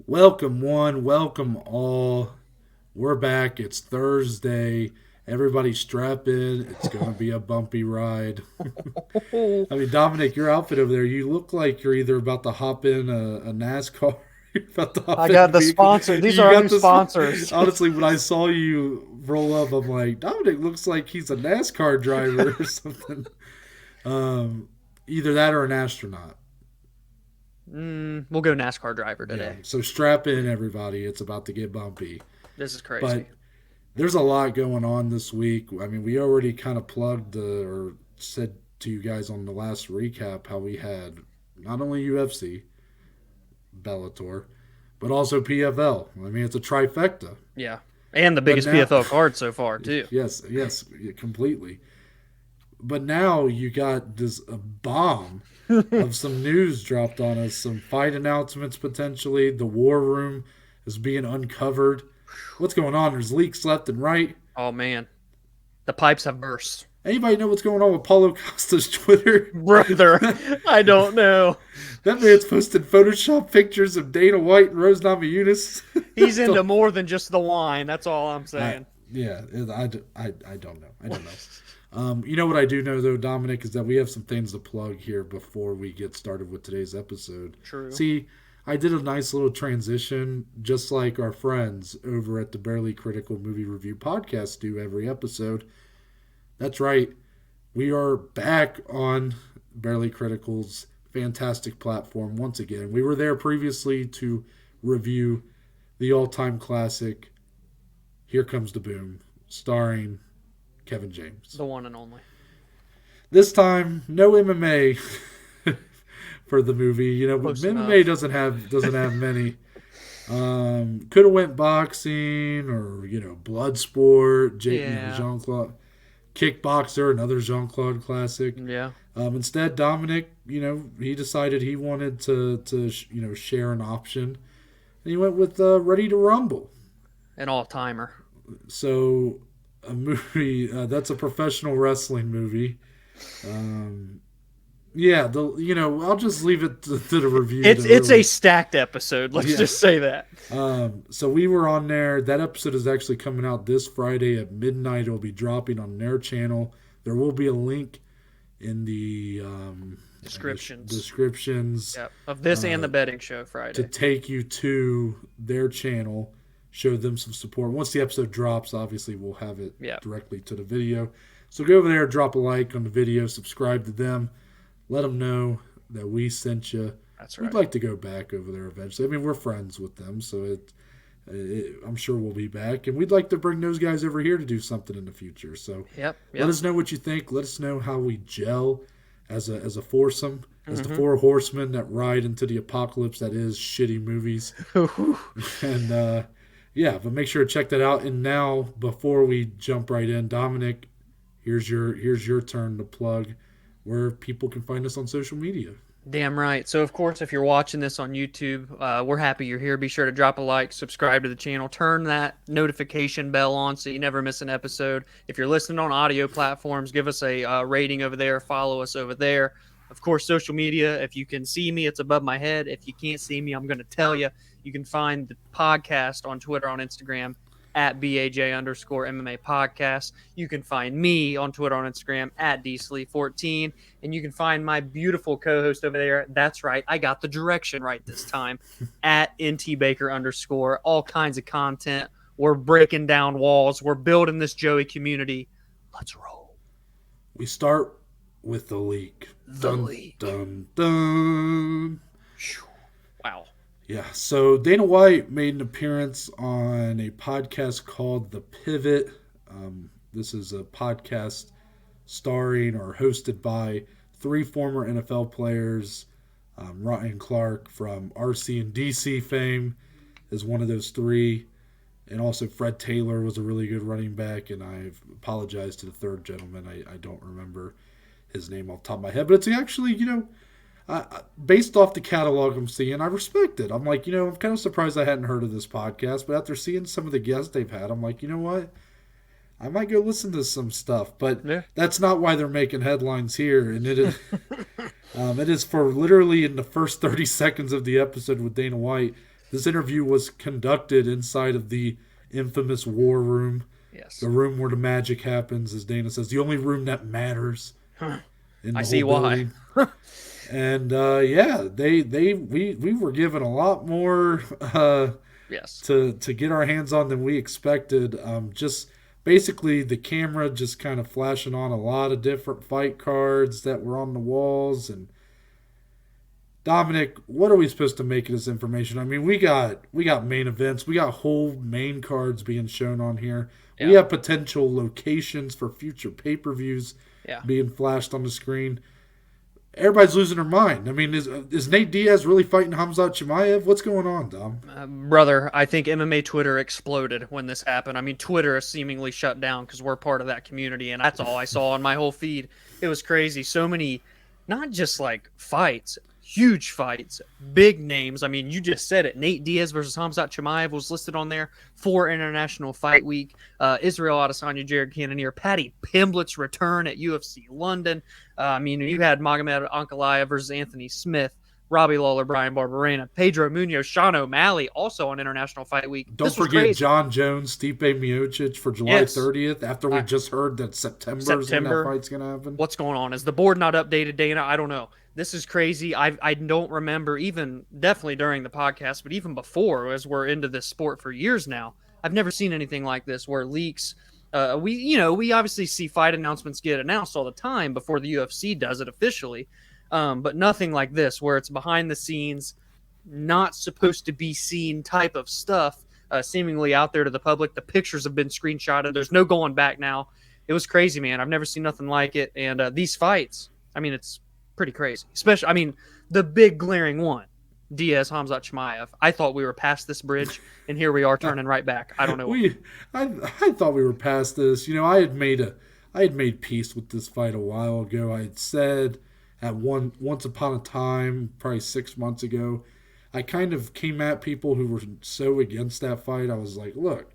Welcome one, welcome all. We're back. It's Thursday. Everybody strap in. It's going to be a bumpy ride. I mean, Dominic, your outfit over there, you look like you're either about to hop in a NASCAR. You're about to hop I in a got the vehicle. sponsor. These You are our got new the sponsors. Honestly, when I saw you roll up, I'm like, Dominic looks like he's a NASCAR driver or something. Either that or an astronaut. We'll go NASCAR driver Yeah. today. So strap in, everybody. It's about to get bumpy. This is But crazy. there's a lot going on this week. I mean, we already kind of plugged or said to you guys on the last recap how we had not only UFC, Bellator, but also PFL. I mean, it's a trifecta. Yeah. And the But biggest now, PFL card so far, too. yes, completely. But now you got this a bomb of some news dropped on us, some fight announcements potentially. The war room is being uncovered. What's going on? There's leaks left and right. Oh, man. The pipes have burst. Anybody know what's going on with Paulo Costa's Twitter? Brother, I don't know. That man's posted Photoshop pictures of Dana White and Rose Namajunas. He's into more than just the wine. That's all I'm saying. I don't know. I don't know. You know what I do know, though, Dominic, is that we have some things to plug here before we get started with today's episode. True. See, I did a nice little transition, just like our friends over at the Barely Critical Movie Review Podcast do every episode. That's right. We are back on Barely Critical's fantastic platform once again. We were there previously to review the all-time classic, Here Comes the Boom, starring Kevin James. The one and only. This time, no MMA for the movie. You know, Close MMA enough. doesn't have many. Could have went boxing or blood sport. Yeah. Jean-Claude Kickboxer, another Jean-Claude classic. Yeah. Instead, Dominic, he decided he wanted to share an option, and he went with Ready to Rumble. An all-timer. So, a movie that's a professional wrestling movie. I'll just leave it to the review. It's a stacked episode. Let's just say that. So we were on there. That episode is actually coming out this Friday at midnight. It'll be dropping on their channel. There will be a link in the descriptions Yep. Of this and the betting show Friday. to take you to their channel, show them some support. Once the episode drops, obviously we'll have it directly to the video. So go over there, drop a like on the video, subscribe to them, let them know that we sent you. That's right. We'd like to go back over there eventually. I mean, we're friends with them, so I'm sure we'll be back. And we'd like to bring those guys over here to do something in the future. So let us know what you think. Let us know how we gel as a foursome, as the four horsemen that ride into the apocalypse that is shitty movies. And, but make sure to check that out. And now, before we jump right in, Dominic, here's your turn to plug where people can find us on social media. Damn right. So, of course, if you're watching this on YouTube, we're happy you're here. Be sure to drop a like, subscribe to the channel, turn that notification bell on so you never miss an episode. If you're listening on audio platforms, give us a rating over there. Follow us over there. Of course, social media. If you can see me, it's above my head. If you can't see me, I'm going to tell you. You can find the podcast on Twitter, on Instagram, at BAJ_MMA podcast. You can find me on Twitter, on Instagram, at DSlee14. And you can find my beautiful co-host over there. That's right. I got the direction right this time. At NTBaker_. All kinds of content. We're breaking down walls. We're building this Joey community. Let's roll. We start with the leak. The leak. Dun, dun. Wow. Yeah, so Dana White made an appearance on a podcast called The Pivot. This is a podcast starring or hosted by three former NFL players. Ryan Clark from RC and DC fame is one of those three. And also Fred Taylor was a really good running back. And I apologize to the third gentleman. I don't remember his name off the top of my head. But it's actually, based off the catalog I'm seeing, I respect it. I'm like, I'm kind of surprised I hadn't heard of this podcast. But after seeing some of the guests they've had, I'm like, you know what? I might go listen to some stuff. But that's not why they're making headlines here. And it is, it is for literally in the first 30 seconds of the episode with Dana White. This interview was conducted inside of the infamous war room, Yes. the room where the magic happens, as Dana says, the only room that matters in I the see whole why. building. And yeah, we were given a lot more Yes. to get our hands on than we expected. Just basically the camera just kind of flashing on a lot of different fight cards that were on the walls. And Dominic, what are we supposed to make of this information? I mean, we got main events, we got whole main cards being shown on here. We Yeah. have potential locations for future pay-per-views Yeah. being flashed on the screen. Everybody's losing their mind. I mean, is Nate Diaz really fighting Khamzat Chimaev? What's going on, Dom? Brother, I think MMA Twitter exploded when this happened. I mean, Twitter is seemingly shut down because we're part of that community, and that's all I saw on my whole feed. It was crazy. So many, not just like fights, huge fights, big names. I mean, you just said it. Nate Diaz versus Khamzat Chimaev was listed on there for International Fight Week. Israel Adesanya, Jared Cannonier, Paddy Pimblett's return at UFC London. I mean, you had Magomed Ankalaev versus Anthony Smith. Robbie Lawler, Brian Barberena, Pedro Munoz, Sean O'Malley, also on International Fight Week. Don't forget John Jones, Stipe Miocic for July 30th. After we just heard that September is when that fight's gonna happen. What's going on? Is the board not updated, Dana? I don't know. This is crazy. I don't remember, even definitely during the podcast, but even before, as we're into this sport for years now, I've never seen anything like this where leaks. We obviously see fight announcements get announced all the time before the UFC does it officially. But nothing like this, where it's behind the scenes, not supposed to be seen type of stuff, seemingly out there to the public. The pictures have been screenshotted. There's no going back now. It was crazy, man. I've never seen nothing like it. And these fights, I mean, it's pretty crazy. Especially, I mean, the big glaring one, Diaz, Khamzat Chimaev. I thought we were past this bridge, and here we are turning right back. I don't know. I thought we were past this. You know, I had made peace with this fight a while ago. I had said once upon a time, probably 6 months ago, I kind of came at people who were so against that fight. I was like, look,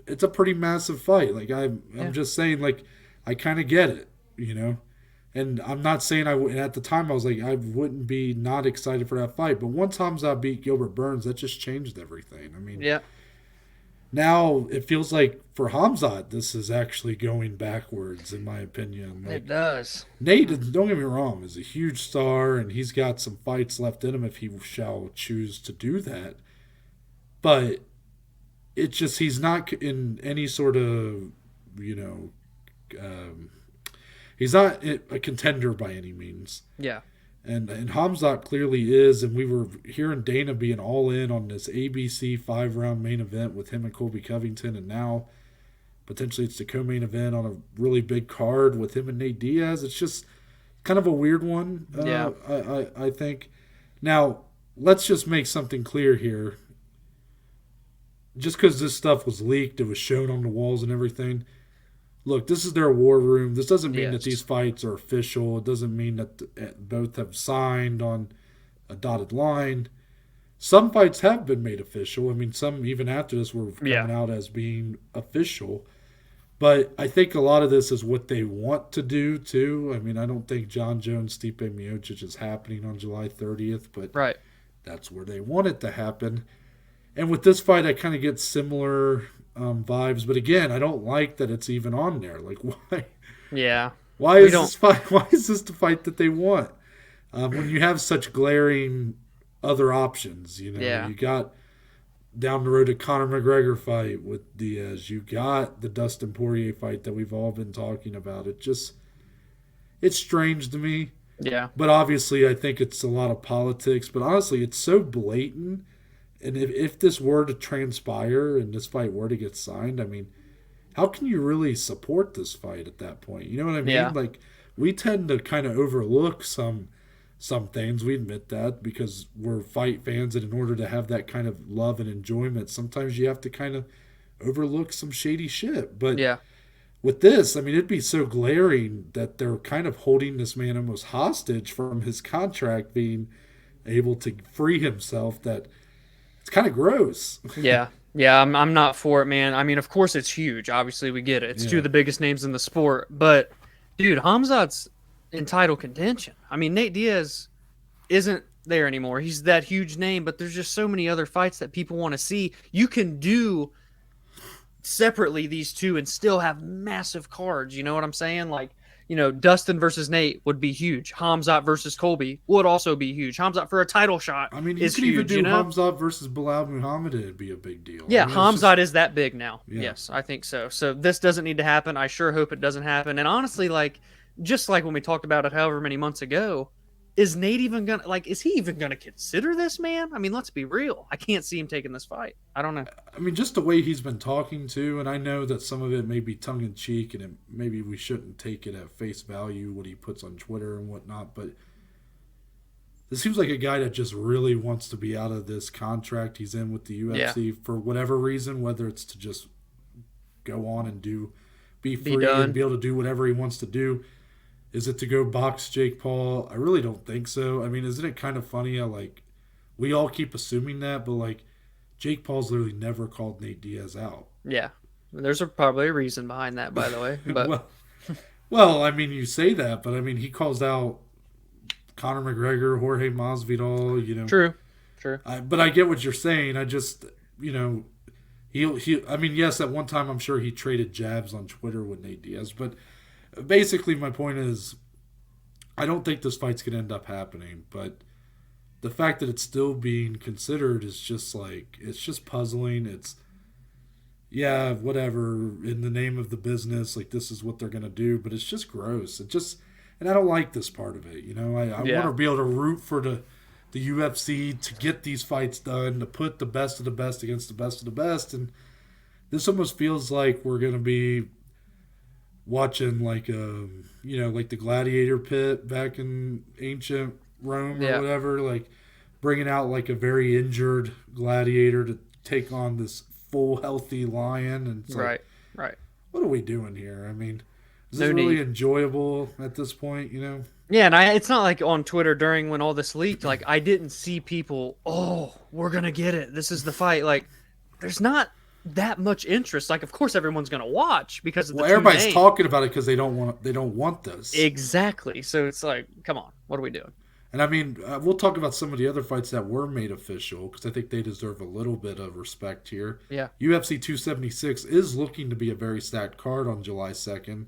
it's a pretty massive fight. Like I'm just saying, like, I kind of get it, you know. And I'm not saying and at the time I was like, I wouldn't be not excited for that fight. But once Hamza beat Gilbert Burns, that just changed everything. I mean, yeah. Now it feels like for Khamzat, this is actually going backwards, in my opinion. Like, it does. Nate, don't get me wrong, is a huge star, and he's got some fights left in him if he shall choose to do that. But it's just he's not in any sort of, he's not a contender by any means. Yeah. And Khamzat clearly is, and we were hearing Dana being all in on this ABC 5-round main event with him and Colby Covington, and now potentially it's the co-main event on a really big card with him and Nate Diaz. It's just kind of a weird one, I think. Now, let's just make something clear here. Just because this stuff was leaked, it was shown on the walls and everything, look, this is their war room. This doesn't mean that these fights are official. It doesn't mean that both have signed on a dotted line. Some fights have been made official. I mean, some even after this were coming out as being official. But I think a lot of this is what they want to do, too. I mean, I don't think John Jones, Stipe Miocic is happening on July 30th, but that's where they want it to happen. And with this fight, I kind of get similar vibes, but again, I don't like that it's even on there. Like, why? Yeah. Why is this fight? Why is this the fight that they want? When you have such glaring other options, you got down the road a Conor McGregor fight with Diaz. You got the Dustin Poirier fight that we've all been talking about. It's strange to me. Yeah. But obviously, I think it's a lot of politics. But honestly, it's so blatant. And if this were to transpire and this fight were to get signed, I mean, how can you really support this fight at that point? You know what I mean? Yeah. Like, we tend to kind of overlook some things. We admit that because we're fight fans, and in order to have that kind of love and enjoyment, sometimes you have to kind of overlook some shady shit. But with this, I mean, it'd be so glaring that they're kind of holding this man almost hostage from his contract being able to free himself that – it's kind of gross. Yeah, I'm not for it, man. I mean, of course it's huge. Obviously, we get it. It's two of the biggest names in the sport. But, dude, Khamzat's in title contention. I mean, Nate Diaz isn't there anymore. He's that huge name, but there's just so many other fights that people want to see. You can do separately these two and still have massive cards. You know what I'm saying? Like, Dustin versus Nate would be huge. Khamzat versus Colby would also be huge. Khamzat for a title shot I mean, you is could huge, even do Khamzat versus Belal Muhammad. It'd be a big deal. Yeah, I mean, Khamzat is that big now. Yeah. Yes, I think so. So this doesn't need to happen. I sure hope it doesn't happen. And honestly, just like when we talked about it however many months ago, is Nate even gonna is he even gonna consider this, man? I mean, let's be real. I can't see him taking this fight. I don't know. I mean, just the way he's been talking to, and I know that some of it may be tongue in cheek, and maybe we shouldn't take it at face value what he puts on Twitter and whatnot, but this seems like a guy that just really wants to be out of this contract he's in with the UFC for whatever reason, whether it's to just go on and be free and be able to do whatever he wants to do. Is it to go box Jake Paul? I really don't think so. I mean, isn't it kind of funny how, we all keep assuming that, but, Jake Paul's literally never called Nate Diaz out. Yeah. There's probably a reason behind that, by the way. But well, I mean, you say that, but, I mean, he calls out Conor McGregor, Jorge Masvidal, True. But I get what you're saying. I just, I mean, yes, at one time I'm sure he traded jabs on Twitter with Nate Diaz, but basically, my point is, I don't think this fight's going to end up happening, but the fact that it's still being considered is just it's just puzzling. It's, yeah, whatever, in the name of the business, this is what they're going to do, but it's just gross. And I don't like this part of it, I want to be able to root for the UFC to get these fights done, to put the best of the best against the best of the best, and this almost feels like we're going to be watching the gladiator pit back in ancient Rome or whatever, bringing out a very injured gladiator to take on this full healthy lion, and it's right. What are we doing here? I mean, is this really enjoyable at this point? Yeah, and it's not like on Twitter during when all this leaked, I didn't see people, oh, we're gonna get it, this is the fight. There's not that much interest. Of course everyone's going to watch because of the everybody's names. talking about it because they don't want this. Exactly. So it's come on, what are we doing? And I mean, we'll talk about some of the other fights that were made official because I think they deserve a little bit of respect here. Yeah. UFC 276 is looking to be a very stacked card on July 2nd.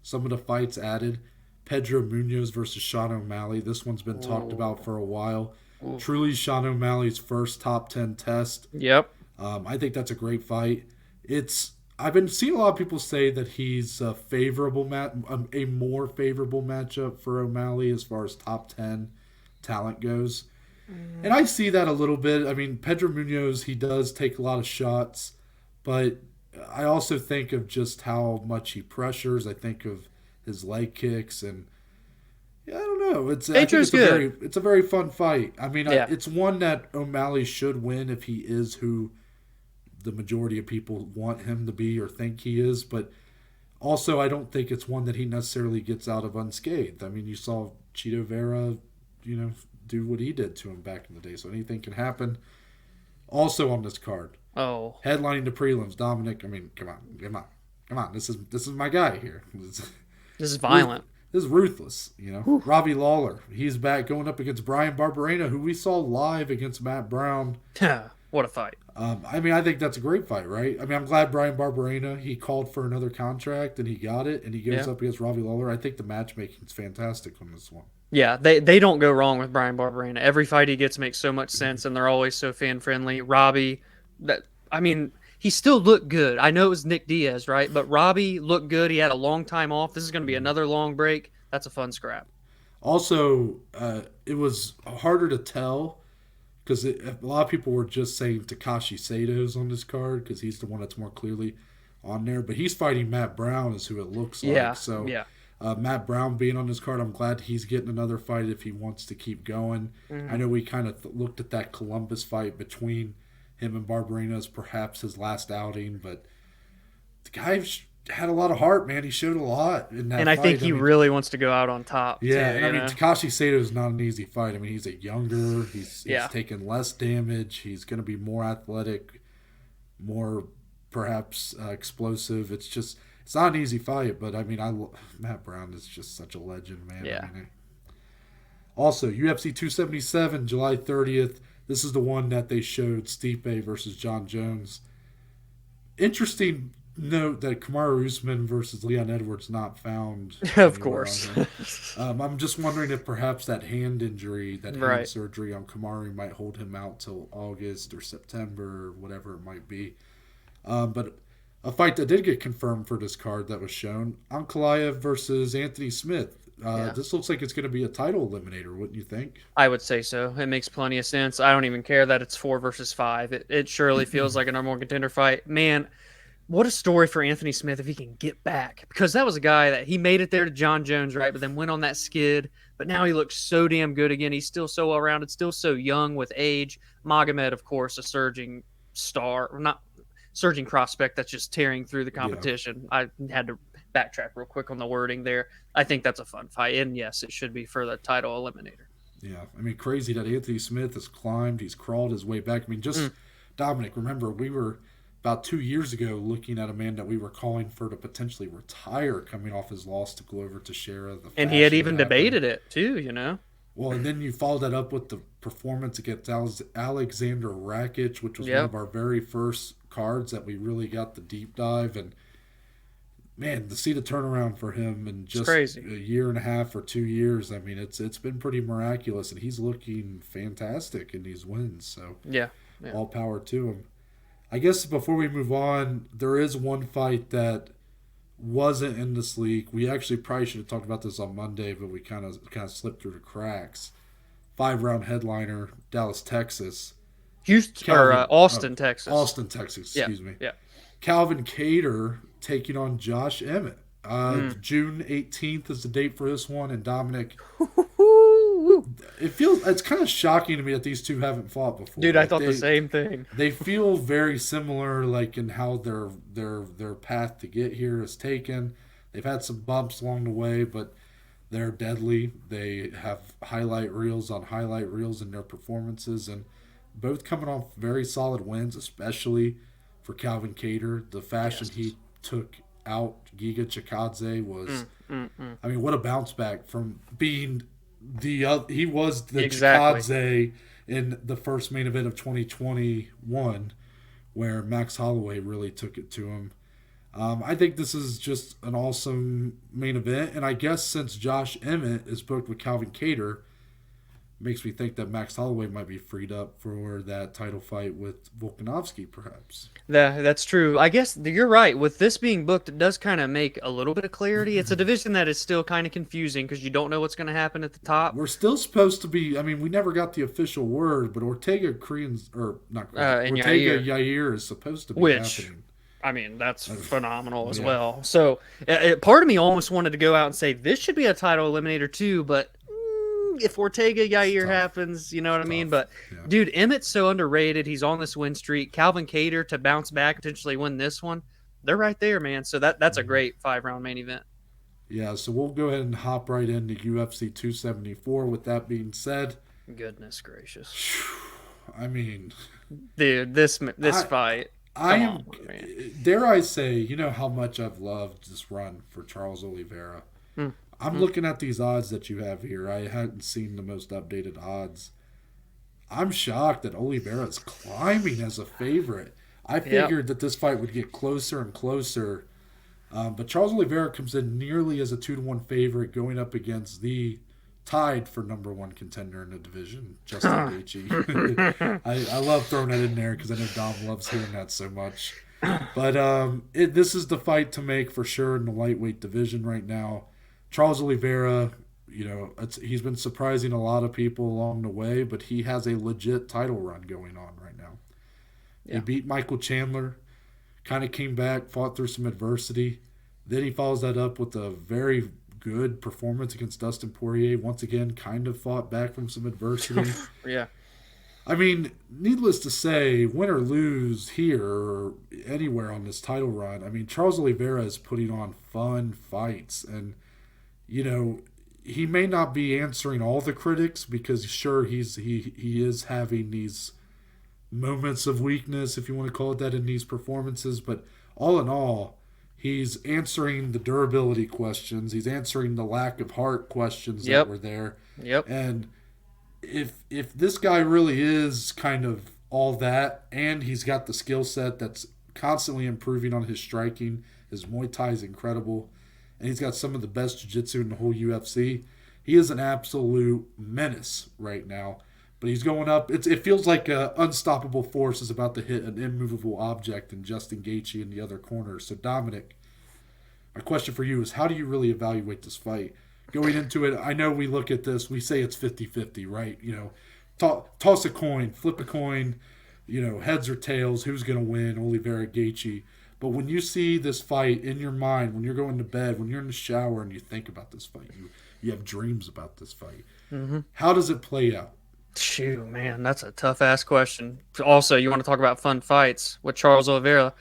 Some of the fights added: Pedro Munoz versus Sean O'Malley. This one's been talked about for a while. Truly Sean O'Malley's first top 10 test. Yep. I think that's a great fight. I've been seeing a lot of people say that he's a more favorable matchup for O'Malley as far as top 10 talent goes. And I see that a little bit. I mean, Pedro Munoz, he does take a lot of shots, but I also think of just how much he pressures. I think of his leg kicks, and I don't know. It's a very fun fight. I mean, it's one that O'Malley should win if he is who the majority of people want him to be or think he is, but also I don't think it's one that he necessarily gets out of unscathed. I mean, you saw Chito Vera, do what he did to him back in the day, so anything can happen. Also on this card, headlining the prelims, Dominic. I mean, come on. This is my guy here. This is violent. This is ruthless. Robbie Lawler, he's back going up against Brian Barberena, who we saw live against Matt Brown. What a fight. I mean, I think that's a great fight, right? I mean, I'm glad Brian Barberena, he called for another contract and he got it, and he goes up against Robbie Lawler. I think the matchmaking is fantastic on this one. Yeah, they don't go wrong with Brian Barberena. Every fight he gets makes so much sense, and they're always so fan-friendly. Robbie, he still looked good. I know it was Nick Diaz, right? But Robbie looked good. He had a long time off. This is going to be another long break. That's a fun scrap. Also, it was harder to tell because a lot of people were just saying Takashi Sato's on this card because he's the one that's more clearly on there. But he's fighting Matt Brown is who it looks like. Yeah, so yeah. Matt Brown being on this card, I'm glad he's getting another fight if he wants to keep going. I know we kind of looked at that Columbus fight between him and Barberena as perhaps his last outing, but the guy had a lot of heart, man. He showed a lot in that fight. And I think he really wants to go out on top. Yeah, too, and I mean, Takashi Sato is not an easy fight. I mean, he's younger. He's taking less damage. He's going to be more athletic, more perhaps explosive. It's not an easy fight, but I mean, Matt Brown is just such a legend, man. Yeah. I mean, Also, UFC 277, July 30th. This is the one that they showed Stipe versus John Jones. Interesting note that Kamaru Usman versus Leon Edwards not found Of anywhere on course. here. I'm just wondering if perhaps that hand injury, that hand Right. surgery on Kamaru might hold him out till August or September or whatever it might be. But a fight that did get confirmed for this card that was shown, Ankalaev versus Anthony Smith. Yeah. This looks like it's going to be a title eliminator, wouldn't you think? I would say so. It makes plenty of sense. I don't even care that it's 4 versus 5. It surely feels like a number one contender fight. Man, what a story for Anthony Smith if he can get back. Because that was a guy that he made it there to John Jones, right? But then went on that skid. But now he looks so damn good again. He's still so well rounded, still so young with age. Magomed, of course, a surging star, or not surging prospect that's just tearing through the competition. Yeah. I had to backtrack real quick on the wording there. I think that's a fun fight. And yes, it should be for the title eliminator. Yeah. I mean, crazy that Anthony Smith has climbed. He's crawled his way back. I mean, just Dominic, remember, we were about 2 years ago looking at a man that we were calling for to potentially retire coming off his loss to Glover Teixeira. And he had even debated it too, you know? Well, and then you followed that up with the performance against Alexander Rakic, which was one of our very first cards that we really got the deep dive. And, man, to see the turnaround for him in just a year and a half or 2 years, I mean, it's been pretty miraculous. And he's looking fantastic in these wins. So, all power to him. I guess before we move on, there is one fight that wasn't in this league. We actually probably should have talked about this on Monday, but we kind of slipped through the cracks. 5-round headliner, Dallas, Texas. Austin, Texas. Austin, Texas, excuse me. Yeah. Calvin Kattar taking on Josh Emmett. June 18th is the date for this one, and Dominic... It's kind of shocking to me that these two haven't fought before. Dude, I thought the same thing. They feel very similar, like in how their path to get here is taken. They've had some bumps along the way, but they're deadly. They have highlight reels on highlight reels in their performances, and both coming off very solid wins, especially for Calvin Kattar. The fashion he took out Giga Chikadze was, I mean, what a bounce back from being he was the Chikadze in the first main event of 2021, where Max Holloway really took it to him. I think this is just an awesome main event, and I guess since Josh Emmett is booked with Calvin Kattar, makes me think that Max Holloway might be freed up for that title fight with Volkanovski, perhaps. That's true. I guess you're right. With this being booked, it does kind of make a little bit of clarity. It's a division that is still kind of confusing because you don't know what's going to happen at the top. We're still supposed to be, I mean, we never got the official word, but Ortega Yair is supposed to be happening. I mean, that's phenomenal as well. So part of me almost wanted to go out and say this should be a title eliminator too, but if Ortega Yair happens, you know what I mean? But, dude, Emmett's so underrated. He's on this win streak. Calvin Kattar to bounce back, potentially win this one. They're right there, man. So that's a great 5-round main event. Yeah, so we'll go ahead and hop right into UFC 274. With that being said. Goodness gracious. I mean. Dude, this fight. Dare I say, you know how much I've loved this run for Charles Oliveira. I'm looking at these odds that you have here. I hadn't seen the most updated odds. I'm shocked that Oliveira is climbing as a favorite. I figured that this fight would get closer and closer. But Charles Oliveira comes in nearly as a 2-1 favorite going up against the tied for number one contender in the division, Justin Gaethje. I love throwing that in there because I know Dom loves hearing that so much. But this is the fight to make for sure in the lightweight division right now. Charles Oliveira, you know, he's been surprising a lot of people along the way, but he has a legit title run going on right now. Yeah. He beat Michael Chandler, kind of came back, fought through some adversity. Then he follows that up with a very good performance against Dustin Poirier. Once again, kind of fought back from some adversity. Yeah. I mean, needless to say, win or lose here or anywhere on this title run, I mean, Charles Oliveira is putting on fun fights. And, you know, he may not be answering all the critics because, sure, he is having these moments of weakness, if you want to call it that, in these performances. But all in all, He's answering the durability questions. He's answering the lack of heart questions that Yep. were there. Yep. And if this guy really is kind of all that, and he's got the skill set that's constantly improving on his striking, his Muay Thai is incredible, and he's got some of the best jiu-jitsu in the whole UFC. He is an absolute menace right now. But he's going up. It feels like an unstoppable force is about to hit an immovable object in Justin Gaethje in the other corner. So, Dominic, my question for you is, how do you really evaluate this fight? Going into it, I know we look at this, we say it's 50-50, right? Toss a coin, flip a coin, heads or tails, who's going to win, Oliveira, Gaethje. But when you see this fight in your mind, when you're going to bed, when you're in the shower and you think about this fight, you have dreams about this fight. Mm-hmm. How does it play out? Shoot, man, that's a tough-ass question. Also, you want to talk about fun fights with Charles Oliveira.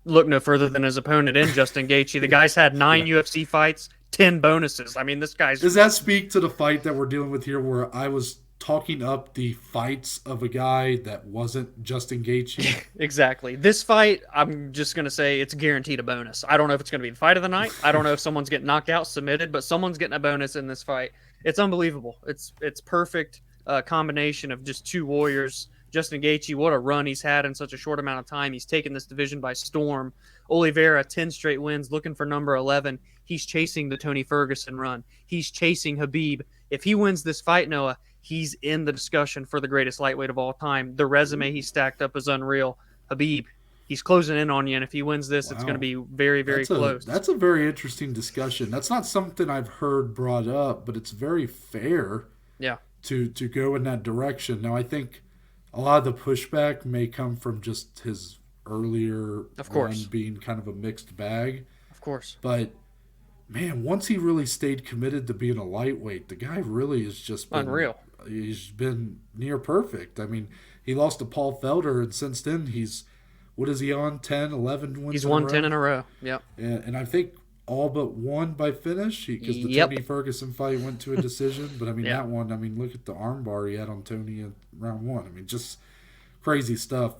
Look no further than his opponent in Justin Gaethje. The guy's had 9 UFC fights, 10 bonuses. I mean, this guy's... Does that speak to the fight that we're dealing with here where I was talking up the fights of a guy that wasn't Justin Gaethje? Exactly. This fight, I'm just going to say it's guaranteed a bonus. I don't know if it's going to be the fight of the night. I don't know if someone's getting knocked out, submitted, but someone's getting a bonus in this fight. It's unbelievable. It's perfect. Combination of just two warriors. Justin Gaethje, what a run he's had in such a short amount of time. He's taken this division by storm. Oliveira, 10 straight wins, looking for number 11. He's chasing the Tony Ferguson run. He's chasing Khabib. If he wins this fight, Noah, he's in the discussion for the greatest lightweight of all time. The resume he stacked up is unreal. Khabib, he's closing in on you, and if he wins this, It's going to be very, very close. That's a very interesting discussion. That's not something I've heard brought up, but it's very fair. Yeah. To go in that direction. Now, I think a lot of the pushback may come from just his earlier run being kind of a mixed bag. Of course. But, man, once he really stayed committed to being a lightweight, the guy really has just been... Unreal. He's been near perfect. I mean, he lost to Paul Felder, and since then he's... What is he on? 10, 11 wins He's won 10 in a row. Yep. And I think all but one by finish, because the Tony Ferguson fight went to a decision. But, I mean, that one, look at the armbar he had on Tony in round 1. I mean, just crazy stuff.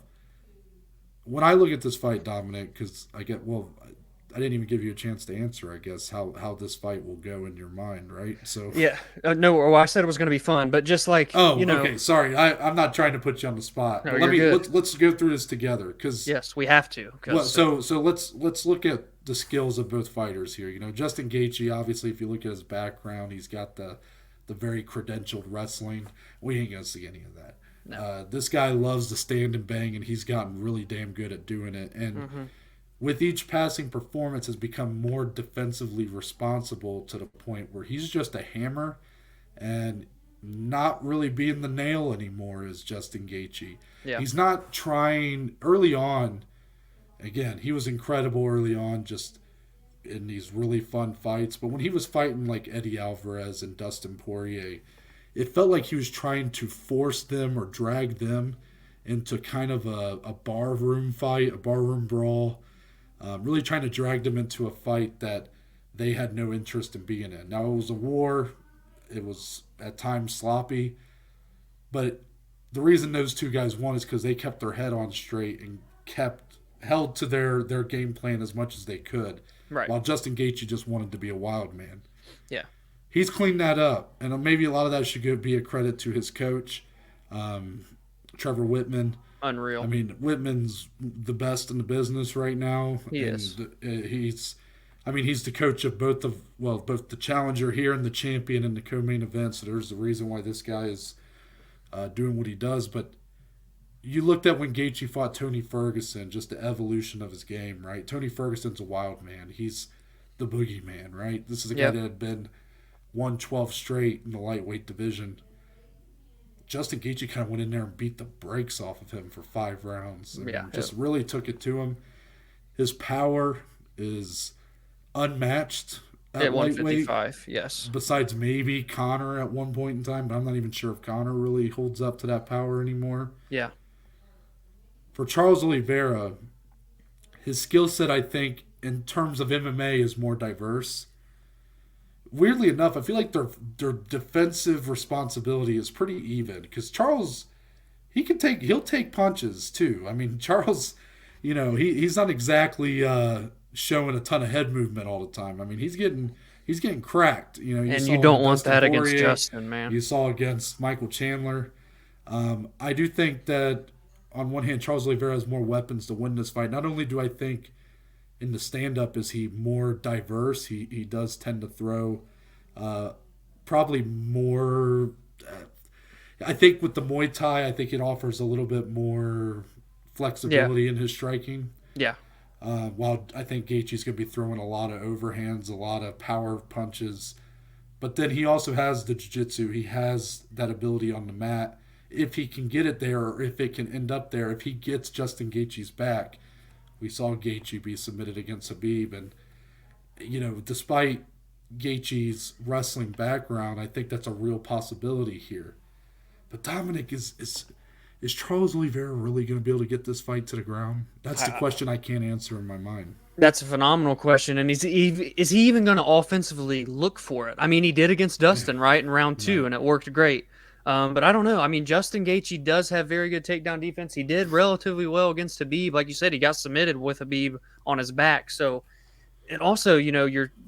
When I look at this fight, Dominic, because I didn't even give you a chance to answer, I guess, how this fight will go in your mind, right? So yeah. No, I said it was going to be fun, but just like, okay, sorry. I'm not trying to put you on the spot. No, let's go through this together, because yes, we have to. So let's look at the skills of both fighters here. Justin Gaethje, obviously, if you look at his background, he's got the very credentialed wrestling. We ain't gonna see any of that. No. This guy loves to stand and bang, and he's gotten really damn good at doing it. And with each passing performance, has become more defensively responsible to the point where he's just a hammer, and not really being the nail anymore is Justin Gaethje. Yeah. He's not trying early on. Again, he was incredible early on, just in these really fun fights. But when he was fighting like Eddie Alvarez and Dustin Poirier, it felt like he was trying to force them or drag them into kind of a barroom fight, a barroom brawl, really trying to drag them into a fight that they had no interest in being in. Now, it was a war. It was at times sloppy. But the reason those two guys won is because they kept their head on straight and held to their game plan as much as they could. Right. While Justin Gaethje just wanted to be a wild man. Yeah. He's cleaned that up. And maybe a lot of that should be a credit to his coach, Trevor Whitman. Unreal. I mean, Whitman's the best in the business right now. He is. He's the coach of both the challenger here and the champion in the co-main event. So there's the reason why this guy is doing what he does. But you looked at when Gaethje fought Tony Ferguson, just the evolution of his game, right? Tony Ferguson's a wild man. He's the boogeyman, right? This is a guy that had won 12 straight in the lightweight division. Justin Gaethje kind of went in there and beat the brakes off of him for 5 rounds. Just really took it to him. His power is unmatched at 155, yes. Besides maybe Conor at one point in time, but I'm not even sure if Conor really holds up to that power anymore. Yeah. For Charles Oliveira, his skill set, I think, in terms of MMA, is more diverse. Weirdly enough, I feel like their defensive responsibility is pretty even, because Charles, he'll take punches too. I mean, Charles, he's not exactly showing a ton of head movement all the time. I mean, he's getting cracked. You know, you And you saw him don't with want Dustin that against Poirier. Justin, man. You saw against Michael Chandler. I do think that on one hand, Charles Oliveira has more weapons to win this fight. Not only do I think in the stand-up is he more diverse, he does tend to throw probably more. I think with the Muay Thai, I think it offers a little bit more Yeah, flexibility in his striking. yeah, While I think Gaethje's going to be throwing a lot of overhands, a lot of power punches, but then he also has the jiu-jitsu. He has that ability on the mat. If he can get it there, or if it can end up there, if he gets Justin Gaethje's back, we saw Gaethje be submitted against Habib, and despite Gaethje's wrestling background, I think that's a real possibility here. But Dominic is Charles Oliveira really going to be able to get this fight to the ground? That's the question I can't answer in my mind. that's a phenomenal question. And is he even going to offensively look for it? I mean, he did against Dustin, right, in round 2, No. and it worked great. But I don't know. I mean, Justin Gaethje does have very good takedown defense. He did relatively well against Habib. Like you said, he got submitted with Habib on his back. So, and also,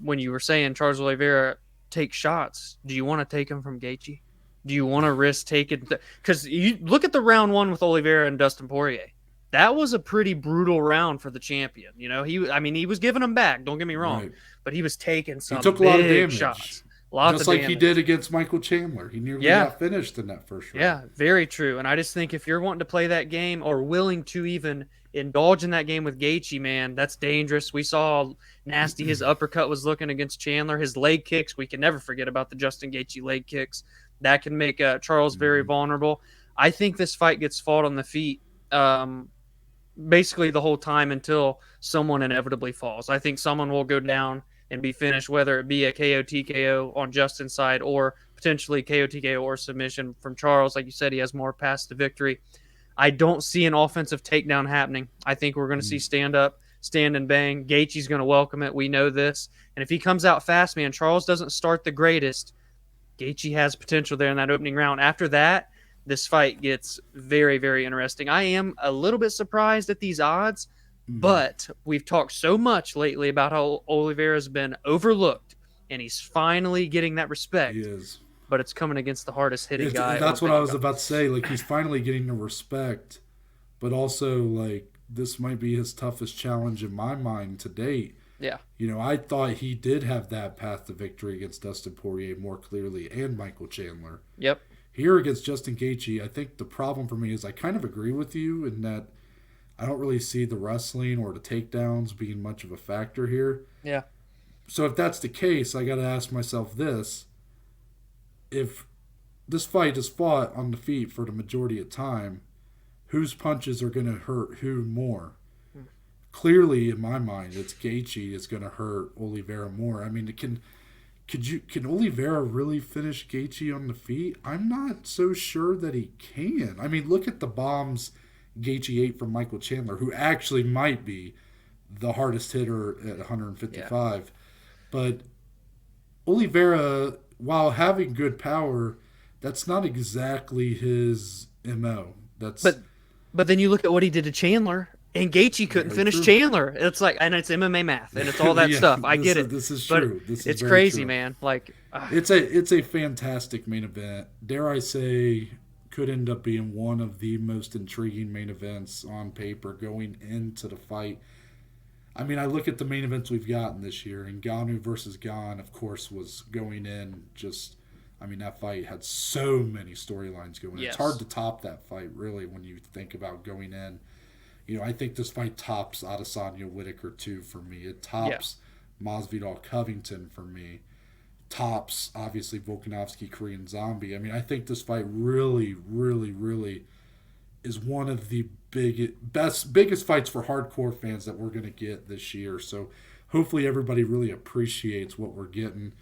when you were saying Charles Oliveira take shots, do you want to take them from Gaethje? Do you want to risk taking? Because you look at the round 1 with Oliveira and Dustin Poirier. That was a pretty brutal round for the champion. He was giving them back. Don't get me wrong, Right. but he was taking He some took a lot of big damage. shots. Lots Just of like he damage. did against Michael Chandler. He nearly Yeah. got finished in that first round. Yeah, very true. And I just think if you're wanting to play that game or willing to even indulge in that game with Gaethje, man, that's dangerous. We saw how nasty his uppercut was looking against Chandler. His leg kicks, we can never forget about the Justin Gaethje leg kicks. That can make Charles very vulnerable. I think this fight gets fought on the feet basically the whole time until someone inevitably falls. I think someone will go down and be finished, whether it be a KO TKO on Justin's side or potentially KO TKO or submission from Charles. Like you said, he has more paths to victory. I don't see an offensive takedown happening. I think we're going to see stand up, stand and bang. Gaethje's going to welcome it. We know this. And if he comes out fast, man, Charles doesn't start the greatest. Gaethje has potential there in that opening round. After that, this fight gets very, very interesting. I am a little bit surprised at these odds, but we've talked so much lately about how Oliveira's been overlooked, and he's finally getting that respect. He is. But it's coming against the hardest hitting guy. That's what I was about to say. Like, he's finally getting the respect, but also, like, this might be his toughest challenge in my mind to date. Yeah. I thought he did have that path to victory against Dustin Poirier more clearly and Michael Chandler. Yep. Here against Justin Gaethje, I think the problem for me is I kind of agree with you in that I don't really see the wrestling or the takedowns being much of a factor here. Yeah. So if that's the case, I got to ask myself this. If this fight is fought on the feet for the majority of time, whose punches are going to hurt who more? Clearly, in my mind, it's Gaethje is going to hurt Oliveira more. I mean, can Oliveira really finish Gaethje on the feet? I'm not so sure that he can. I mean, look at the bombs Gaethje ate from Michael Chandler, who actually might be the hardest hitter at 155. Yeah. But Oliveira, while having good power, that's not exactly his MO. But then you look at what he did to Chandler. And Gaethje couldn't finish Chandler. It's like, and it's MMA math, and it's all that stuff. I get it. This is true. It's crazy, man. Like, it's a fantastic main event. Dare I say, could end up being one of the most intriguing main events on paper going into the fight. I mean, I look at the main events we've gotten this year, and Ngannou versus Gane, of course, was going in just. I mean, that fight had so many storylines going in. Yes. It's hard to top that fight, really, when you think about going in. I think this fight tops Adesanya Whitaker 2 for me. It tops Masvidal Covington for me. Tops, obviously, Volkanovski Korean Zombie. I mean, I think this fight really, really, really is one of the biggest fights for hardcore fans that we're going to get this year. So hopefully everybody really appreciates what we're getting.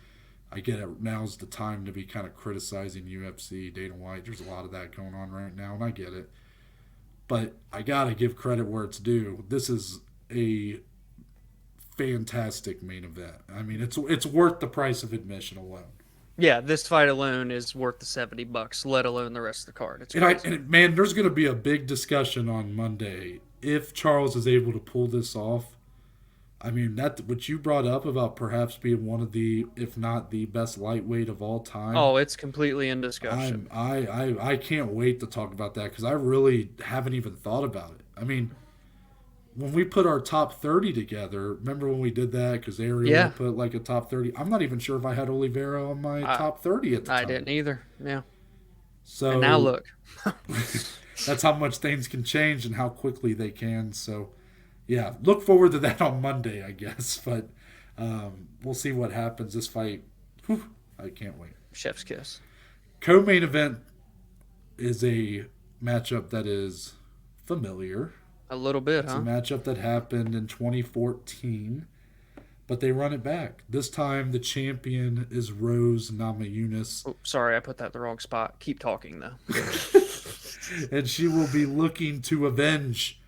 I get it. Now's the time to be kind of criticizing UFC, Dana White. There's a lot of that going on right now, and I get it. But I got to give credit where it's due. This is a fantastic main event. I mean, it's worth the price of admission alone. Yeah, this fight alone is worth the $70, let alone the rest of the card. It's crazy. And man, there's going to be a big discussion on Monday. If Charles is able to pull this off, I mean, that what you brought up about perhaps being one of the, if not the best lightweight of all time. Oh, it's completely in discussion. I can't wait to talk about that because I really haven't even thought about it. I mean, when we put our top 30 together, remember when we did that? Because Ariel Yeah, put like a top 30. I'm not even sure if I had Oliveira on my I top 30 at the I time. didn't either. Yeah, and now So look. that's how much things can change and how quickly they can. So, yeah, look forward to that on Monday, I guess. But we'll see what happens. This fight, whew, I can't wait. Chef's kiss. Co-main event is a matchup that is familiar. A little bit, It's a huh? matchup that happened in 2014, but they run it back. This time, the champion is Rose Namajunas, Oh, sorry, I put that in the wrong spot. Keep talking though. and she will be looking to avenge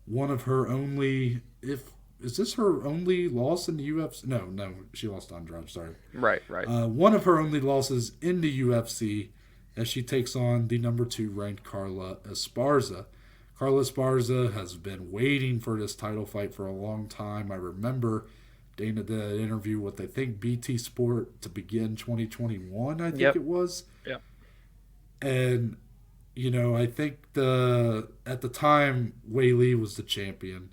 one of her only. If is this her only loss in the UFC? No, no, she lost to Andrade. Sorry, Right, right. one of her only losses in the UFC, as she takes on the number 2 ranked Carla Esparza. Carla Esparza has been waiting for this title fight for a long time. I remember Dana did an interview with, I think, BT Sport to begin 2021, I think Yep. it was. Yep. And, I think at the time, Wei Lee was the champion.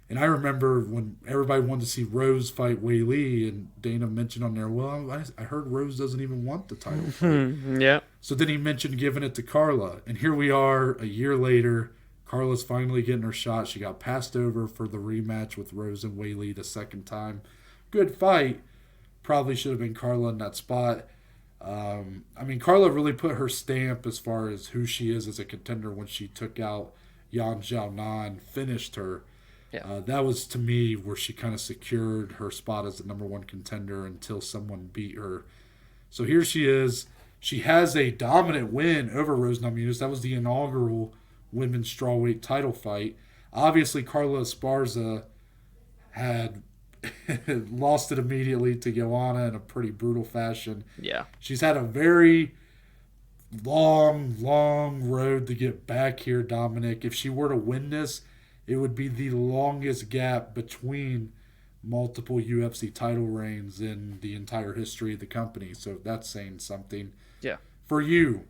And I remember when everybody wanted to see Rose fight Wei Lee, and Dana mentioned on there, well, I heard Rose doesn't even want the title fight. Yeah. So then he mentioned giving it to Carla. And here we are a year later. Carla's finally getting her shot. She got passed over for the rematch with Rose and Wei Lee the second time. Good fight. Probably should have been Carla in that spot. I mean, Carla really put her stamp as far as who she is as a contender when she took out Yan Xiaonan, finished her. Yeah. That was, to me, where she kind of secured her spot as the number 1 contender until someone beat her. So here she is. She has a dominant win over Rose Namajunas. That was the inaugural women's strawweight title fight. Obviously, Carla Esparza had lost it immediately to Joanna in a pretty brutal fashion. Yeah. She's had a very long, long road to get back here, Dominic. If she were to win this, it would be the longest gap between multiple UFC title reigns in the entire history of the company. So that's saying something. Yeah. For you,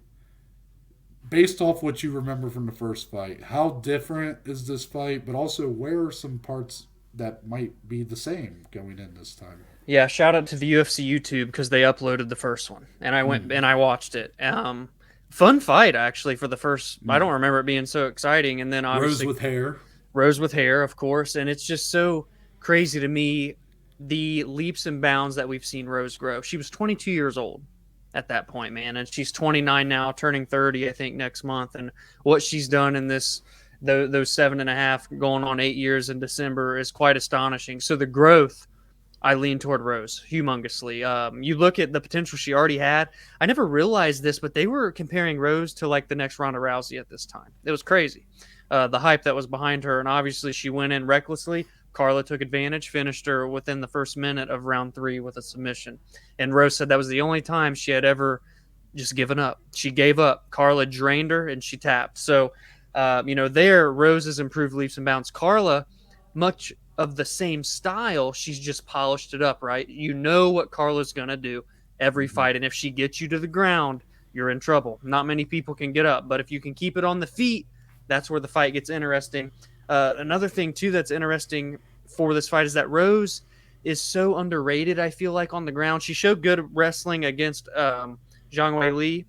based off what you remember from the first fight, how different is this fight? But also, where are some parts that might be the same going in this time? Yeah, shout out to the UFC YouTube because they uploaded the first one and I went and I watched it. Fun fight actually for the first. I don't remember it being so exciting, and then Rose obviously with hair. Rose with hair, of course, and it's just so crazy to me the leaps and bounds that we've seen Rose grow. She was 22 years old at that point, man, and she's 29 now, turning 30, I think, next month. And what she's done in those 7.5, going on 8 years in December is quite astonishing. So the growth, I lean toward Rose humongously. You look at the potential she already had. I never realized this, but they were comparing Rose to like the next Ronda Rousey at this time. It was crazy. The hype that was behind her, and obviously she went in recklessly. Carla took advantage, finished her within the first minute of round 3 with a submission. And Rose said that was the only time she had ever just given up. She gave up. Carla drained her, and she tapped. So, there, Rose has improved leaps and bounds. Carla, much of the same style, she's just polished it up, right? You know what Carla's going to do every fight. And if she gets you to the ground, you're in trouble. Not many people can get up. But if you can keep it on the feet, that's where the fight gets interesting. Another thing, too, that's interesting for this fight is that Rose is so underrated, I feel like, on the ground. She showed good wrestling against Zhang Wei Li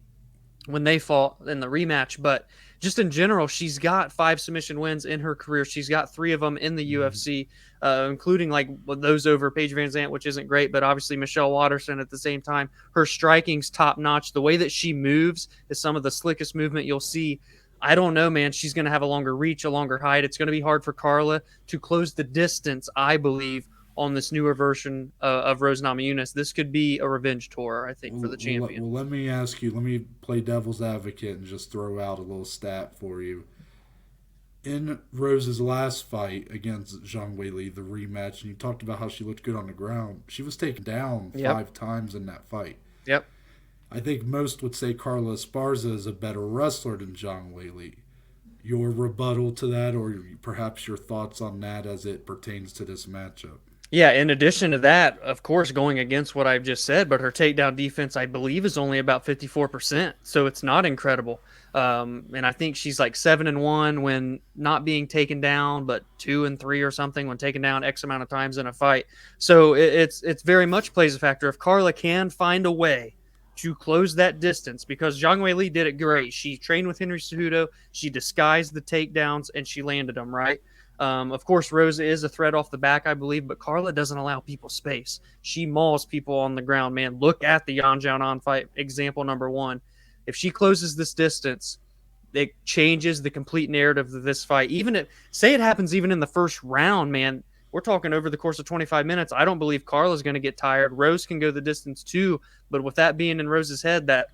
when they fought in the rematch, but just in general, she's got 5 submission wins in her career. She's got 3 of them in the UFC, including like those over Paige Van Zandt, which isn't great, but obviously Michelle Watterson at the same time. Her striking's top notch. The way that she moves is some of the slickest movement you'll see. I don't know, man. She's going to have a longer reach, a longer height. It's going to be hard for Carla to close the distance, I believe, on this newer version of Rose Namajunas. This could be a revenge tour, I think, for the champion. Well, let me ask you, let me play devil's advocate and just throw out a little stat for you. In Rose's last fight against Zhang Weili, the rematch, and you talked about how she looked good on the ground, she was taken down 5 times in that fight. Yep. I think most would say Carla Esparza is a better wrestler than Zhang Weili. your rebuttal to that, or perhaps your thoughts on that as it pertains to this matchup. Yeah, in addition to that, of course, going against what I've just said, but her takedown defense, I believe, is only about 54%. So it's not incredible. And I think she's like 7-1 when not being taken down, but 2-3 or something when taken down X amount of times in a fight. So it's very much plays a factor. If Carla can find a way to close that distance, because Zhang Weili did it great. She trained with Henry Cejudo. She disguised the takedowns and she landed them, right? Of course, Rosa is a threat off the back, I believe, but Carla doesn't allow people space. She mauls people on the ground, man. Look at the Yan Xiaonan fight, example number one. If she closes this distance, it changes the complete narrative of this fight. Even if, say it happens even in the first round, man, we're talking over the course of 25 minutes. I don't believe Carla's going to get tired. Rose can go the distance too, but with that being in Rose's head, that,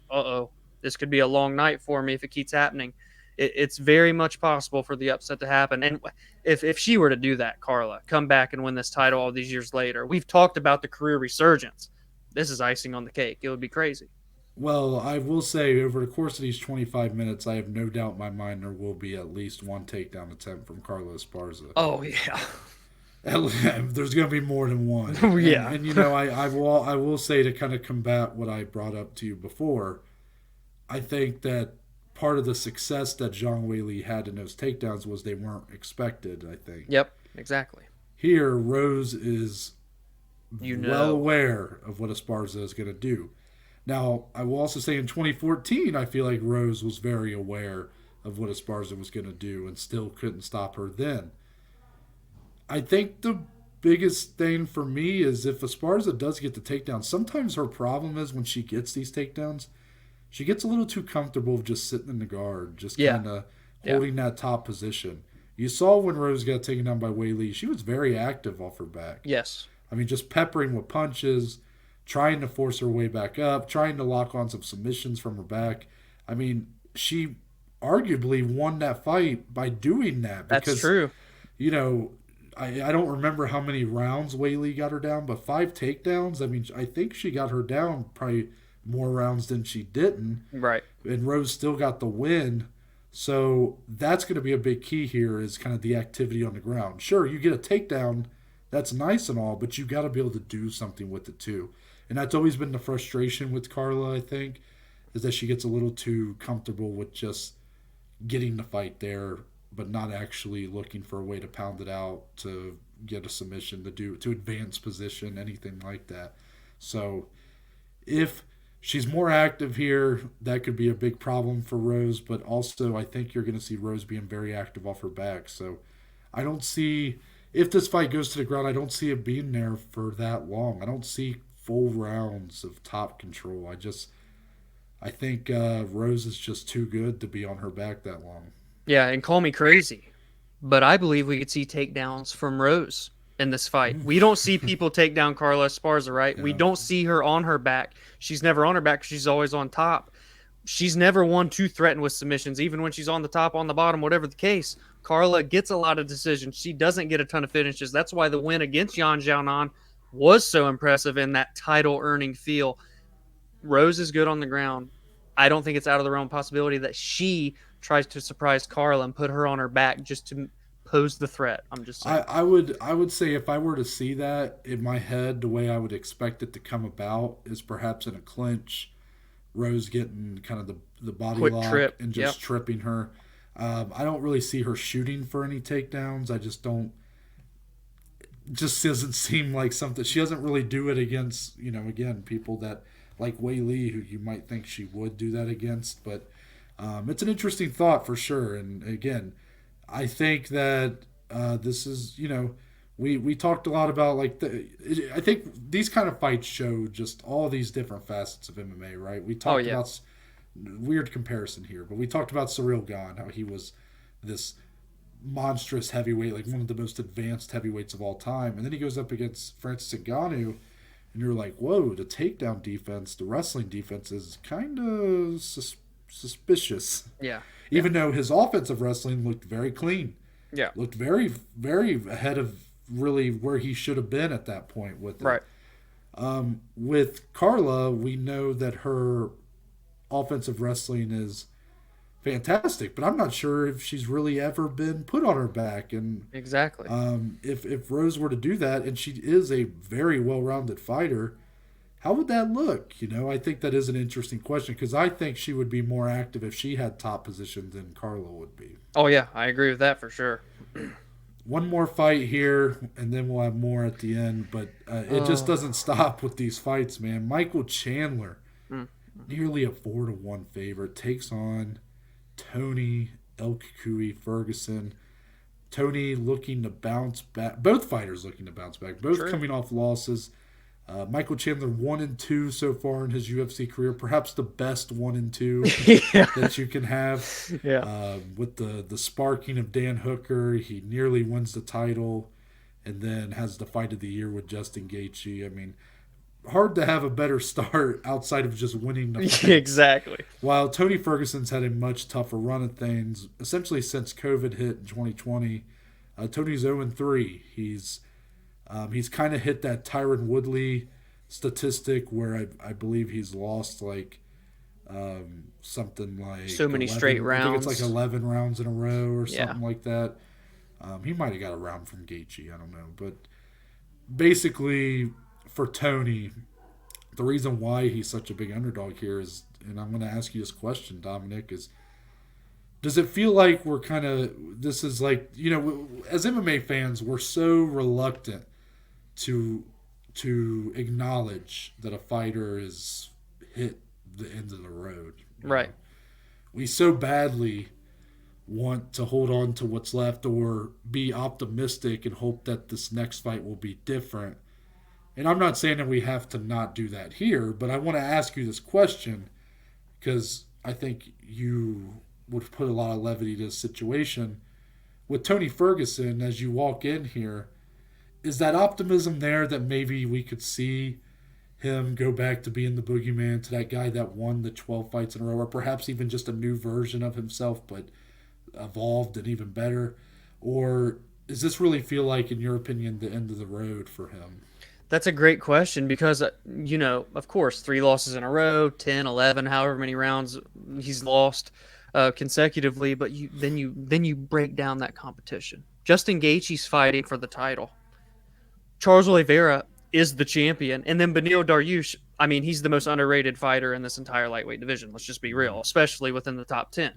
this could be a long night for me if it keeps happening. It's very much possible for the upset to happen. And if she were to do that, Carla, come back and win this title all these years later, we've talked about the career resurgence. This is icing on the cake. It would be crazy. Well, I will say over the course of these 25 minutes, I have no doubt in my mind there will be at least one takedown attempt from Carla Esparza. Oh, yeah. There's going to be more than one. Yeah. And I will say, to kind of combat what I brought up to you before, I think that part of the success that Zhang Weili had in those takedowns was they weren't expected, I think. Yep, exactly. Here, Rose is well aware of what Esparza is going to do. Now, I will also say in 2014, I feel like Rose was very aware of what Esparza was going to do and still couldn't stop her then. I think the biggest thing for me is if Esparza does get the takedown, sometimes her problem is when she gets these takedowns, she gets a little too comfortable of just sitting in the guard, just kind of holding that top position. You saw when Rose got taken down by Weili, she was very active off her back. Yes. I mean, just peppering with punches, trying to force her way back up, trying to lock on some submissions from her back. I mean, she arguably won that fight by doing that. Because, that's true. I don't remember how many rounds Weili got her down, but 5 takedowns. I mean, I think she got her down probably more rounds than she didn't. Right. And Rose still got the win. So that's going to be a big key here is kind of the activity on the ground. Sure, you get a takedown, that's nice and all, but you got to be able to do something with it too. And that's always been the frustration with Carla, I think, is that she gets a little too comfortable with just getting the fight there, but not actually looking for a way to pound it out, to get a submission, to advance position, anything like that. So if she's more active here, that could be a big problem for Rose, but also I think you're going to see Rose being very active off her back. So I don't see, if this fight goes to the ground, I don't see it being there for that long. I don't see full rounds of top control. I think Rose is just too good to be on her back that long. Yeah, and call me crazy, but I believe we could see takedowns from Rose in this fight. We don't see people take down Carla Esparza, right? Yeah. We don't see her on her back. She's never on her back. She's always on top. She's never one to threaten with submissions, even when she's on the top, on the bottom, whatever the case. Carla gets a lot of decisions. She doesn't get a ton of finishes. That's why the win against Yan Xiaonan was so impressive in that title-earning feel. Rose is good on the ground. I don't think it's out of the realm of possibility that she tries to surprise Carla and put her on her back just to pose the threat. I'm just saying. I would say if I were to see that in my head, the way I would expect it to come about is perhaps in a clinch, Rose getting kind of the body quick lock trip. and just tripping her. I don't really see her shooting for any takedowns. I just don't. It just doesn't seem like something. She doesn't really do it against, again, people that like Weili, who you might think she would do that against. But it's an interesting thought for sure. And again, I think that this is, we talked a lot about I think these kind of fights show just all these different facets of MMA, right? We talked about weird comparison here, but we talked about Ciryl Gane, how he was this monstrous heavyweight, like one of the most advanced heavyweights of all time, and then he goes up against Francis Ngannou, and you're like, whoa, the takedown defense, the wrestling defense is kind of suspicious. Yeah. Even though his offensive wrestling looked very clean. Yeah. Looked very, very ahead of really where he should have been at that point with it. Right. With Carla, we know that her offensive wrestling is fantastic, but I'm not sure if she's really ever been put on her back. And Exactly. if Rose were to do that, and she is a very well-rounded fighter, how would that look? I think that is an interesting question because I think she would be more active if she had top position than Carla would be. Oh yeah, I agree with that for sure. One more fight here, and then we'll have more at the end. But it just doesn't stop with these fights, man. Michael Chandler, Mm. nearly a 4-1 favorite, takes on Tony El Kukui Ferguson. Tony looking to bounce back. Both fighters looking to bounce back. Both True. coming off losses. Michael Chandler 1-2 so far in his UFC career, perhaps the best 1-2 Yeah. that you can have. Yeah. With the sparking of Dan Hooker, he nearly wins the title, and then has the fight of the year with Justin Gaethje. I mean, hard to have a better start outside of just winning the fight. Exactly. While Tony Ferguson's had a much tougher run of things, essentially since COVID hit in 2020, Tony's 0-3. He's kind of hit that Tyron Woodley statistic where I believe he's lost like something like So many 11, straight I think it's rounds. like 11 rounds in a row or Yeah. something like that. He might have got a round from Gaethje, I don't know. But basically, for Tony, the reason why he's such a big underdog here is, and I'm going to ask you this question, Dominic, is does it feel like we're kind of, this is like, as MMA fans, we're so reluctant to acknowledge that a fighter is hit the end of the road. Right. We so badly want to hold on to what's left or be optimistic and hope that this next fight will be different. And I'm not saying that we have to not do that here, but I want to ask you this question because I think you would put a lot of levity to this situation. With Tony Ferguson, as you walk in here, is that optimism there that maybe we could see him go back to being the boogeyman, to that guy that won the 12 fights in a row, or perhaps even just a new version of himself, but evolved and even better? Or does this really feel like, in your opinion, the end of the road for him? That's a great question because, of course, 3 losses in a row, 10, 11, however many rounds he's lost consecutively. But then you break down that competition. Justin Gaethje's fighting for the title. Charles Oliveira is the champion, and then Beneil Dariush. I mean, he's the most underrated fighter in this entire lightweight division. Let's just be real, especially within the top 10.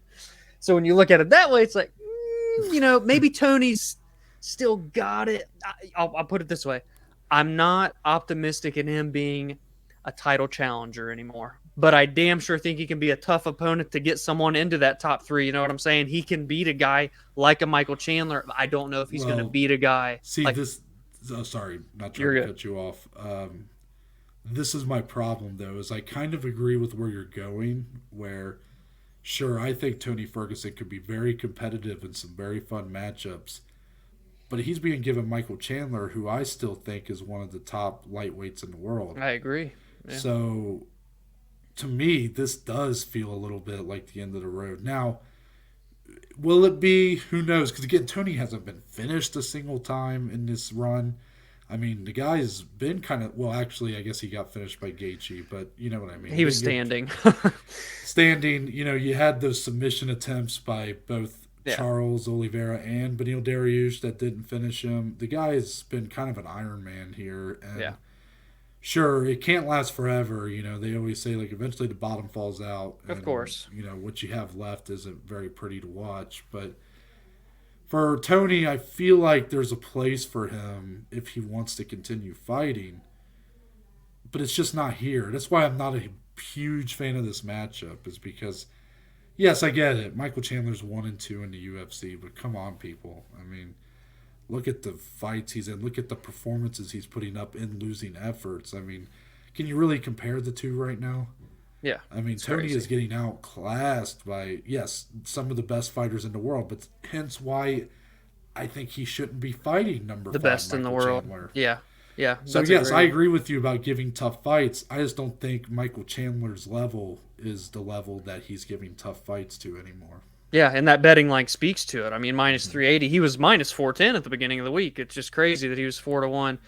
So when you look at it that way, it's like, maybe Tony's still got it. I'll put it this way. I'm not optimistic in him being a title challenger anymore, but I damn sure think he can be a tough opponent to get someone into that top 3. You know what I'm saying? He can beat a guy like a Michael Chandler. I don't know if he's going to beat a guy. See, like, sorry, not trying to cut you off. This is my problem, though, is I kind of agree with where you're going, where, sure, I think Tony Ferguson could be very competitive in some very fun matchups, but he's being given Michael Chandler, who I still think is one of the top lightweights in the world. I agree. Yeah. So, to me, this does feel a little bit like the end of the road. Now, will it be? Who knows? Because, again, Tony hasn't been finished a single time in this run. I mean, the guy's been kind of, well, actually, I guess he got finished by Gaethje, but you know what I mean. He was standing. Standing, you had those submission attempts by both Charles Oliveira and Beneil Dariush that didn't finish him. The guy's been kind of an Iron Man here. And sure, it can't last forever. They always say, like, eventually the bottom falls out. Of course. What you have left isn't very pretty to watch. But for Tony, I feel like there's a place for him if he wants to continue fighting. But it's just not here. That's why I'm not a huge fan of this matchup, is because, yes, I get it. Michael Chandler's 1-2 in the UFC, but come on, people. I mean, look at the fights he's in. Look at the performances he's putting up in losing efforts. I mean, can you really compare the two right now? Yeah. I mean, Tony is getting outclassed by, yes, some of the best fighters in the world, but hence why I think he shouldn't be fighting the best Michael in the world. Chandler. Yeah. Yeah. So, yes, I agree with you about giving tough fights. I just don't think Michael Chandler's level is the level that he's giving tough fights to anymore. Yeah, and that betting line speaks to it. I mean, minus 380. He was minus 410 at the beginning of the week. It's just crazy that he was 4-1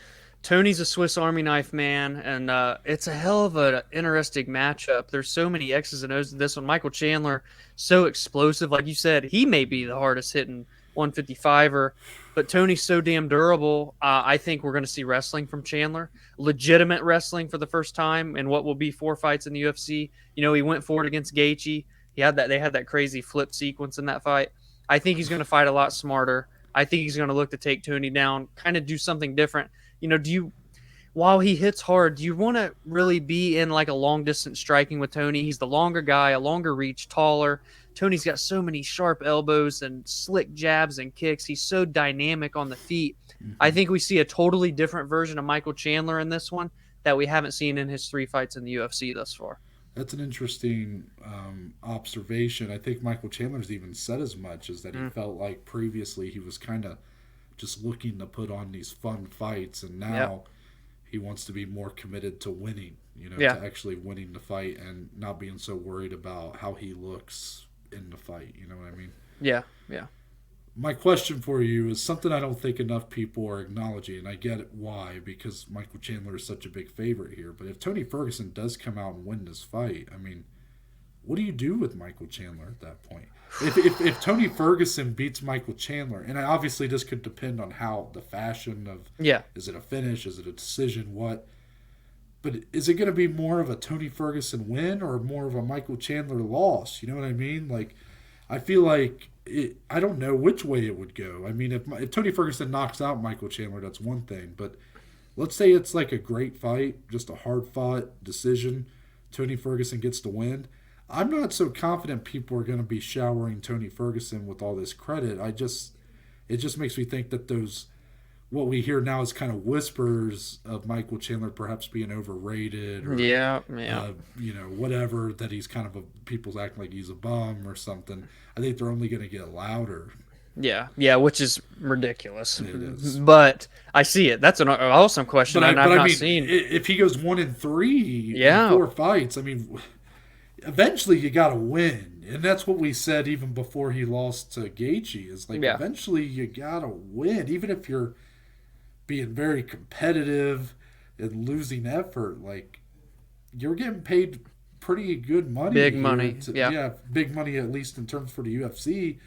Tony's a Swiss Army knife, man, and it's a hell of an interesting matchup. There's so many X's and O's in this one. Michael Chandler, so explosive. Like you said, he may be the hardest hitting 155er, but Tony's so damn durable. I think we're going to see wrestling from Chandler, legitimate wrestling for the first time in what will be 4 fights in the UFC. You know, he went for it against Gaethje. They had that crazy flip sequence in that fight. I think he's going to fight a lot smarter. I think he's going to look to take Tony down, kind of do something different. You know, while he hits hard, do you want to really be in like a long distance striking with Tony? He's the longer guy, a longer reach, taller. Tony's got so many sharp elbows and slick jabs and kicks. He's so dynamic on the feet. I think we see a totally different version of Michael Chandler in this one that we haven't seen in his 3 fights in the UFC thus far. That's an interesting observation. I think Michael Chandler's even said as much, as that he felt like previously he was kind of just looking to put on these fun fights, and now he wants to be more committed to winning, to actually winning the fight and not being so worried about how he looks in the fight. You know what I mean? Yeah. My question for you is something I don't think enough people are acknowledging, and I get it why, because Michael Chandler is such a big favorite here. But if Tony Ferguson does come out and win this fight, I mean, what do you do with Michael Chandler at that point? If Tony Ferguson beats Michael Chandler, and obviously this could depend on how the fashion of, is it a finish, is it a decision, what? But is it going to be more of a Tony Ferguson win or more of a Michael Chandler loss? You know what I mean? Like, I feel like I don't know which way it would go. I mean, if Tony Ferguson knocks out Michael Chandler, that's one thing. But let's say it's like a great fight, just a hard-fought decision. Tony Ferguson gets the win. I'm not so confident people are going to be showering Tony Ferguson with all this credit. It just makes me think that what we hear now is kind of whispers of Michael Chandler perhaps being overrated, or whatever, that he's kind of people's acting like he's a bum or something. I think they're only going to get louder. Yeah, which is ridiculous. It is. But I see it. That's an awesome question. I've not seen. If he goes 1-3 in 4 fights, I mean, eventually you got to win, and that's what we said even before he lost to Gaethje. Is like eventually you got to win, even if you're being very competitive and losing effort. Like, you're getting paid pretty good money. Big money. Big money, at least in terms for the UFC.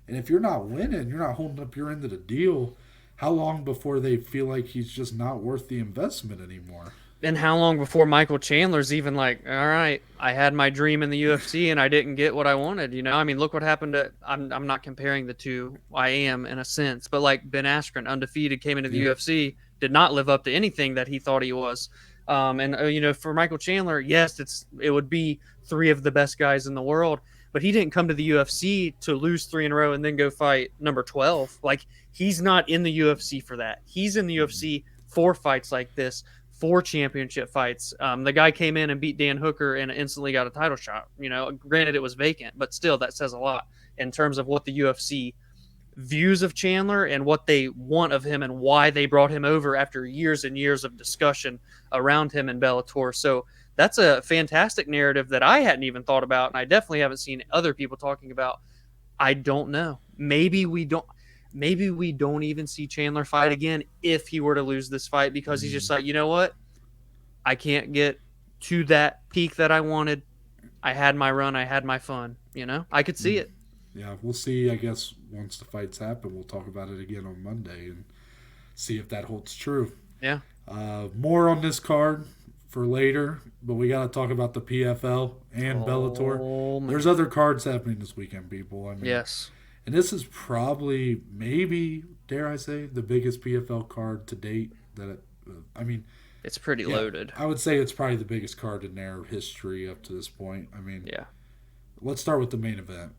And if you're not winning, you're not holding up your end of the deal, how long before they feel like he's just not worth the investment anymore? And how long before Michael Chandler's even like, all right, I had my dream in the UFC and I didn't get what I wanted, I mean, look what happened to, I'm not comparing the two, I am in a sense, but like Ben Askren, undefeated, came into the UFC, did not live up to anything that he thought he was. For Michael Chandler, yes, it would be 3 of the best guys in the world, but he didn't come to the UFC to lose 3 in a row and then go fight number 12. Like, he's not in the UFC for that. He's in the UFC for fights like this, 4 championship fights. The guy came in and beat Dan Hooker and instantly got a title shot. Granted it was vacant, but still that says a lot in terms of what the UFC views of Chandler and what they want of him and why they brought him over after years and years of discussion around him in Bellator. So that's a fantastic narrative that I hadn't even thought about, and I definitely haven't seen other people talking about. I don't know. Maybe we don't even see Chandler fight again if he were to lose this fight, because he's just like, you know what? I can't get to that peak that I wanted. I had my run. I had my fun. I could see it. Yeah, we'll see, I guess, once the fights happen. We'll talk about it again on Monday and see if that holds true. Yeah. More on this card for later, but we got to talk about the PFL and Bellator. Man. There's other cards happening this weekend, people. I mean, yes. And this is probably, maybe, dare I say, the biggest PFL card to date. It's pretty loaded. I would say it's probably the biggest card in their history up to this point. I mean, let's start with the main event.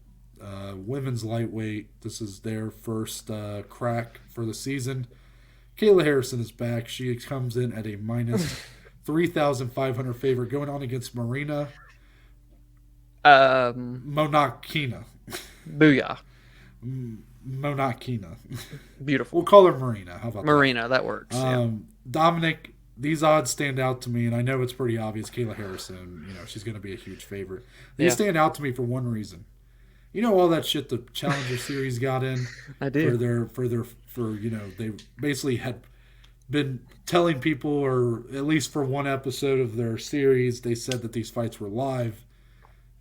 Women's lightweight. This is their first crack for the season. Kayla Harrison is back. She comes in at a minus 3,500 favorite, going on against Marina Mokhnatkina. Booyah. Mokhnatkina. Beautiful. We'll call her Marina. How about Marina? That works. Dominic, these odds stand out to me, and I know it's pretty obvious. Kayla Harrison, she's going to be a huge favorite. They stand out to me for one reason. All that shit the Challenger Series got in. I do. They basically had been telling people, or at least for one episode of their series, they said that these fights were live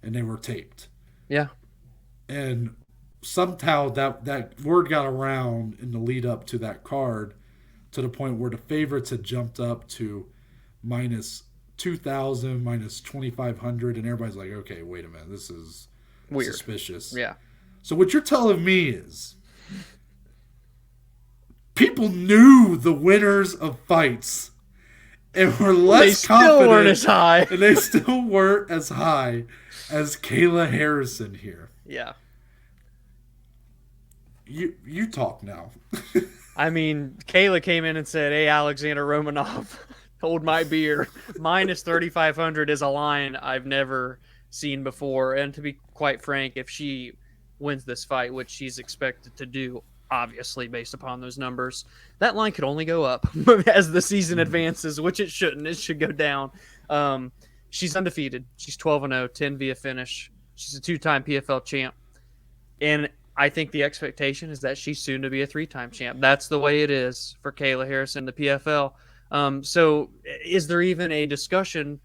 and they were taped. Yeah. And somehow that word got around in the lead up to that card to the point where the favorites had jumped up to minus 2,000, minus 2,500, and everybody's like, okay, wait a minute, this is Weird. suspicious. Yeah. So what you're telling me is people knew the winners of fights and were less confident. They still weren't as high. And they still weren't as high as Kayla Harrison here. Yeah. You talk now. I mean, Kayla came in and said, hey, Alexander Romanov, hold my beer. Minus 3,500 is a line I've never seen before. And to be quite frank, if she wins this fight, which she's expected to do, obviously, based upon those numbers, that line could only go up as the season advances, which it shouldn't. It should go down. She's undefeated. She's 12-0, 10 via finish. She's a two-time PFL champ. And I think the expectation is that she's soon to be a three-time champ. That's the way it is for Kayla Harrison, the PFL. So is there even a discussion?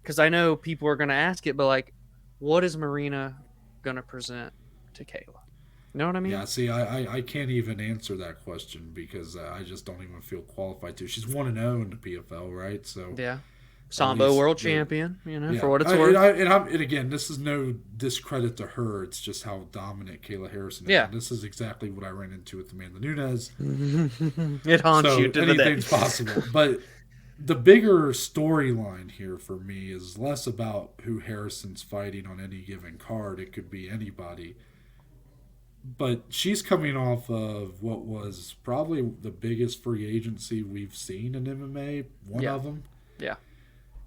Because I know people are going to ask it, but like, what is Marina going to present to Kayla? You know what I mean? Yeah, see, I can't even answer that question because I just don't even feel qualified to. She's 1-0 in the PFL, right? So yeah. Sambo world champion, for what it's worth. And again, this is no discredit to her. It's just how dominant Kayla Harrison is. Yeah. And this is exactly what I ran into with Amanda Nunes. It haunts you to the day. Anything's possible. But the bigger storyline here for me is less about who Harrison's fighting on any given card. It could be anybody. But she's coming off of what was probably the biggest free agency we've seen in MMA, one of them. Yeah.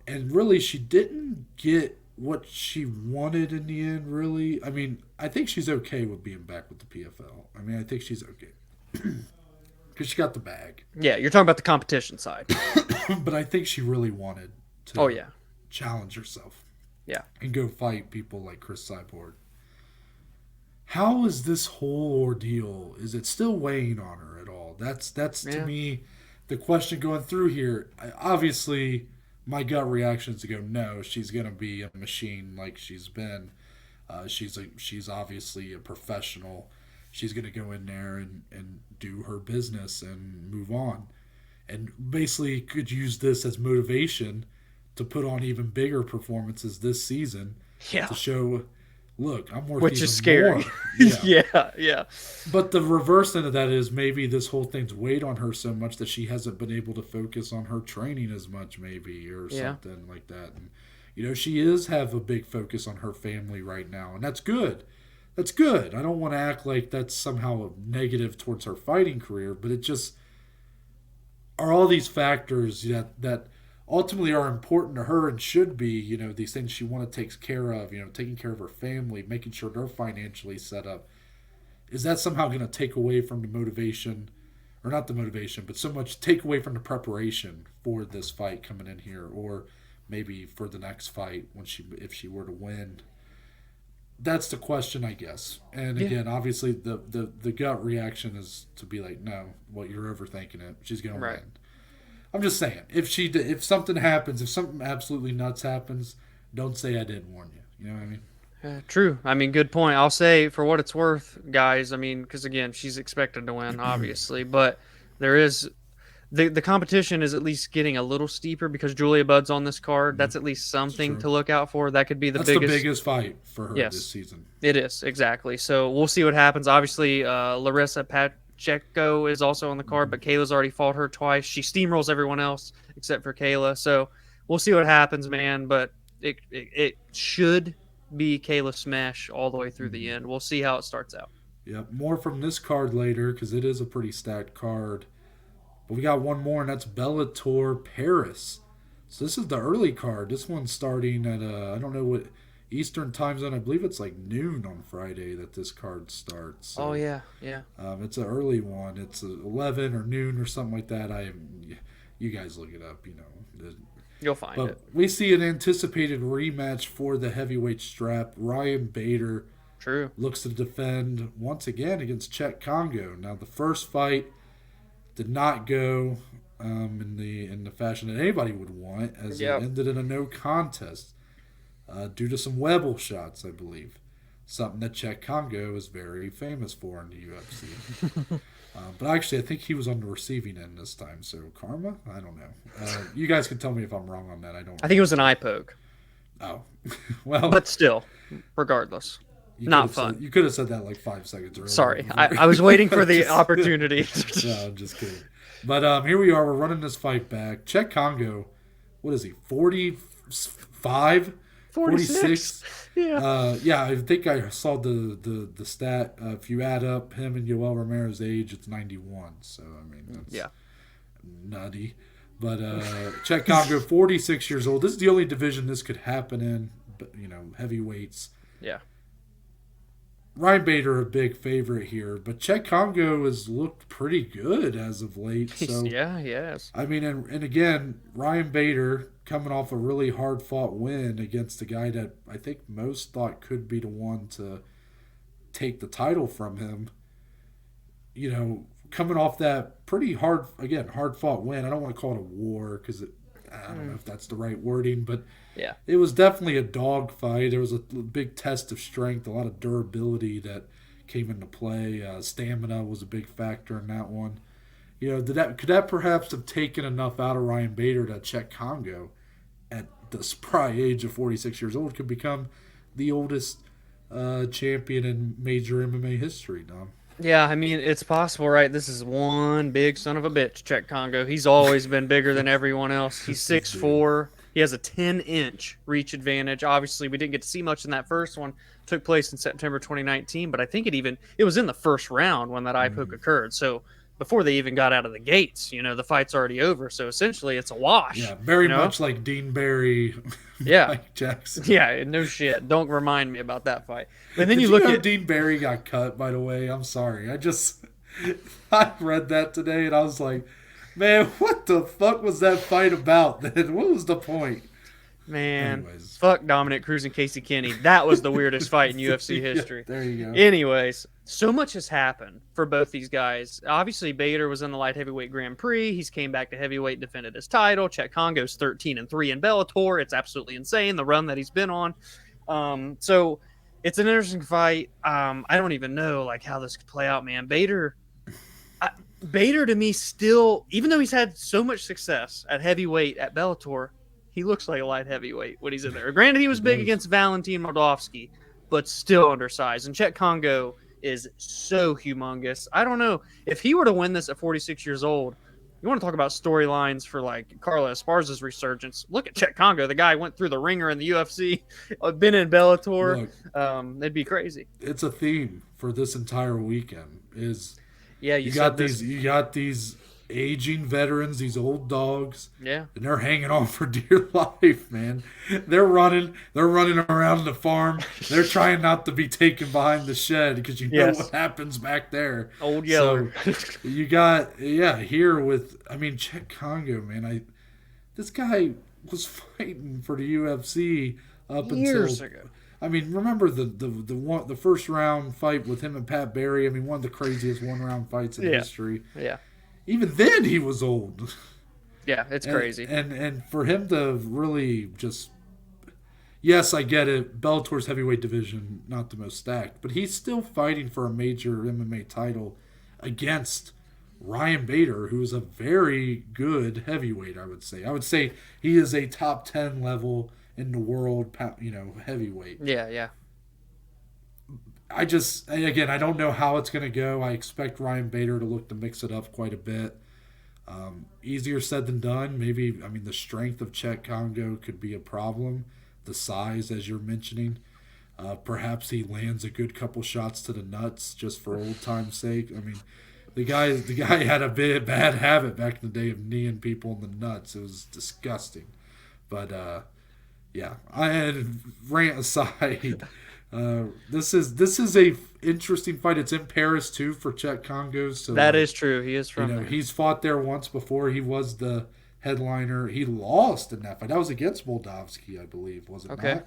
And really, she didn't get what she wanted in the end, really. I mean, I think she's okay with being back with the PFL. I mean, I think she's okay. Because she got the bag. Yeah, you're talking about the competition side. But I think she really wanted to challenge herself. Yeah. And go fight people like Chris Cyborg. How is this whole ordeal? Is it still weighing on her at all? That's to me the question going through here. Obviously, my gut reaction is to go, no, she's going to be a machine like she's been. She's obviously a professional. She's going to go in there and do her business and move on. And basically could use this as motivation to put on even bigger performances this season to show, look, I'm worth which even is scary. more. Yeah. But the reverse end of that is maybe this whole thing's weighed on her so much that she hasn't been able to focus on her training as much, maybe, or something like that. And, she is have a big focus on her family right now, and that's good. That's good. I don't want to act like that's somehow a negative towards her fighting career, but it just are all these factors that ultimately are important to her and should be, these things she want to take care of, taking care of her family, making sure they're financially set up. Is that somehow going to take away from the motivation, or not the motivation, but so much take away from the preparation for this fight coming in here, or maybe for the next fight if she were to win? That's the question, I guess. And again, obviously the gut reaction is to be like, no, well, you're overthinking it. She's going to win. I'm just saying, if something happens, if something absolutely nuts happens, don't say I didn't warn you. You know what I mean? True. I mean, good point. I'll say, for what it's worth, guys, I mean, because again, she's expected to win, obviously, but there is the competition is at least getting a little steeper because Julia Budd's on this card. That's at least something to look out for. That could be the biggest fight for her this season. It is, exactly. So we'll see what happens. Obviously, Larissa Pacheco is also on the card, but Kayla's already fought her twice. She steamrolls everyone else except for Kayla. So we'll see what happens, man. But it should be Kayla smash all the way through the end. We'll see how it starts out. Yep, more from this card later because it is a pretty stacked card. But we got one more, and that's Bellator Paris. So this is the early card. This one's starting at, I don't know what Eastern time zone. I believe it's like noon on Friday that this card starts. So, yeah. It's an early one. It's 11 or noon or something like that. You guys look it up, You'll find it. We see an anticipated rematch for the heavyweight strap. Ryan Bader looks to defend once again against Cheick Kongo. Now, the first fight did not go in the fashion that anybody would want, as Yep. it ended in a no contest due to some Webble shots, I believe. Something that Cheick Kongo is very famous for in the UFC. But actually, I think he was on the receiving end this time. So karma? I don't know. You guys can tell me if I'm wrong on that. I think it was an eye poke. Oh, well. But still, regardless, not fun. You could have said that like 5 seconds earlier. Sorry, I was waiting for the opportunity. No, I'm just kidding. But here we are. We're running this fight back. Cheick Kongo, what is he? 45? 46? Yeah. Yeah, I think I saw the stat. If you add up him and Yoel Romero's age, it's 91. So, I mean, that's nutty. But Cheick Kongo, 46 years old. This is the only division this could happen in, heavyweights. Yeah. Ryan Bader, a big favorite here, but Cheick Kongo has looked pretty good as of late. So yeah, he has. I mean, and again, Ryan Bader coming off a really hard-fought win against a guy that I think most thought could be the one to take the title from him. You know, coming off that pretty hard-fought win. I don't want to call it a war because I don't know if that's the right wording, but yeah, it was definitely a dog fight. There was a big test of strength, a lot of durability that came into play. Stamina was a big factor in that one. You know, could that perhaps have taken enough out of Ryan Bader that Cheick Kongo, at the spry age of 46 years old, could become the oldest champion in major MMA history, Dom? Yeah, I mean, it's possible, right? This is one big son of a bitch, Cheick Kongo. He's always been bigger than everyone else. He's 6'4". He has a 10-inch reach advantage. Obviously, we didn't get to see much in that first one. It took place in September 2019, but I think it was in the first round when that eye poke occurred. So before they even got out of the gates, the fight's already over. So essentially, it's a wash. Yeah, very much like Dean Barry, Mike Jackson. Yeah, no shit. Don't remind me about that fight. But then Did you look know at Dean Barry got cut, by the way. I'm sorry. I read that today and I was like, man, what the fuck was that fight about then? What was the point? Man, Anyways. fuck Dominic Cruz and Casey Kenny. That was the weirdest fight in UFC history. Yeah, there you go. Anyways, so much has happened for both these guys. Obviously, Bader was in the light heavyweight Grand Prix. He's came back to heavyweight, defended his title. Cheick Kongo's 13-3 in Bellator. It's absolutely insane, the run that he's been on. So it's an interesting fight. I don't even know how this could play out, man. Bader to me still, even though he's had so much success at heavyweight at Bellator, he looks like a light heavyweight when he's in there. Granted, he was big against Valentin Moldovsky, but still undersized. And Cheick Kongo is so humongous. I don't know. If he were to win this at 46 years old, you want to talk about storylines for Carla Esparza's resurgence. Look at Cheick Kongo. The guy went through the ringer in the UFC, been in Bellator. It'd be crazy. It's a theme for this entire weekend. You got these aging veterans, these old dogs, and they're hanging on for dear life, man. They're running around the farm. They're trying not to be taken behind the shed because what happens back there. Old Yeller. So you got here with Cheick Kongo, man. This guy was fighting for the UFC up years until ago. Remember the first round fight with him and Pat Barry? One of the craziest 1-round fights in history. Yeah. Even then, he was old. Yeah, it's crazy. And for him to really just... Yes, I get it. Bellator's heavyweight division, not the most stacked. But he's still fighting for a major MMA title against Ryan Bader, who's a very good heavyweight, I would say. I would say he is a top 10 level in the world, heavyweight. Yeah. I don't know how it's going to go. I expect Ryan Bader to look to mix it up quite a bit. Easier said than done. Maybe, the strength of Cheick Kongo could be a problem. The size, as you're mentioning. Perhaps he lands a good couple shots to the nuts just for old time's sake. The guy had a bad habit back in the day of kneeing people in the nuts. It was disgusting. But, rant aside... This is a interesting fight. It's in Paris too for Cheick Kongo. So that is true. He is from there. He's fought there once before. He was the headliner. He lost in that fight. That was against Moldovsky, I believe. Was it not?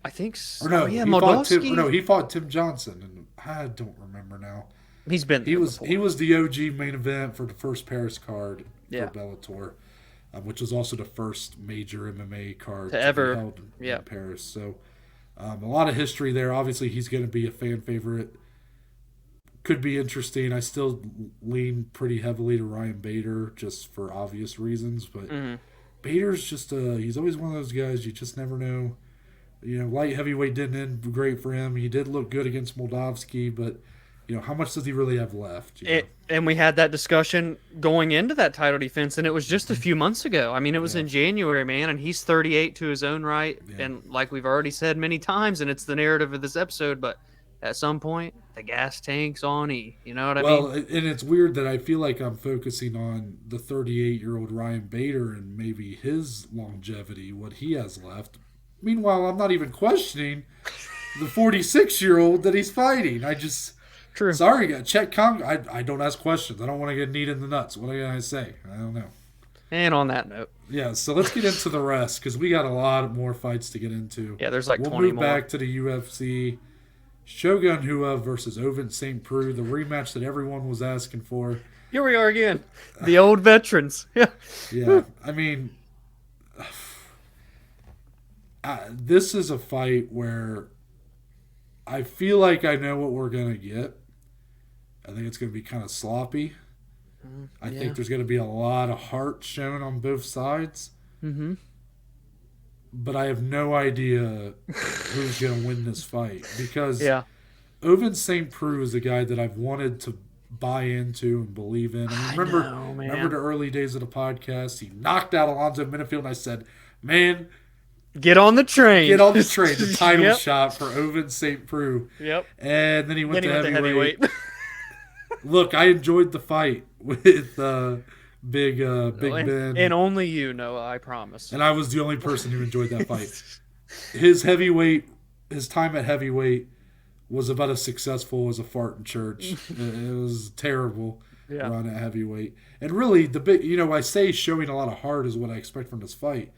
I think so. Or no, Moldovsky. He fought Tim Johnson, and I don't remember now. He was the OG main event for the first Paris card. Yeah. Bellator, which was also the first major MMA card To to be ever. held Yeah. in Paris. So a lot of history there. Obviously, he's going to be a fan favorite. Could be interesting. I still lean pretty heavily to Ryan Bader just for obvious reasons, but Hmm. Bader's just he's always one of those guys you just never know. You know, light heavyweight didn't end great for him. He did look good against Moldavsky, but how much does he really have left? And we had that discussion going into that title defense, and it was just a few months ago. I mean, it was in January, man, and he's 38 to his own right. Yeah. And like we've already said many times, and it's the narrative of this episode, but at some point, the gas tank's on E. You know what I mean? Well, and it's weird that I feel like I'm focusing on the 38-year-old Ryan Bader and maybe his longevity, what he has left. Meanwhile, I'm not even questioning the 46-year-old that he's fighting. I just... True. Sorry, Cheick Kongo. I don't ask questions. I don't want to get kneed in the nuts. What can I say? I don't know. And on that note. Yeah, so let's get into the rest because we got a lot more fights to get into. Yeah, there's like 20 more. We'll move back to the UFC. Shogun Rua versus Ovince St. Preux, the rematch that everyone was asking for. Here we are again. The old veterans. Yeah. Yeah, I mean, this is a fight where I feel like I know what we're going to get. I think it's going to be kind of sloppy. I think there's going to be a lot of heart shown on both sides. Mm-hmm. But I have no idea who's going to win this fight because Ovince St. Preux is a guy that I've wanted to buy into and believe in. I mean, remember the early days of the podcast? He knocked out Alonzo Minifield, and I said, man, get on the train. Get on the train. The title shot for Ovince St. Preux. Yep. And then he went to heavyweight. Look, I enjoyed the fight with Big Ben. And only you know, I promise. And I was the only person who enjoyed that fight. His time at heavyweight was about as successful as a fart in church. It was terrible run at heavyweight. And really, I say showing a lot of heart is what I expect from this fight.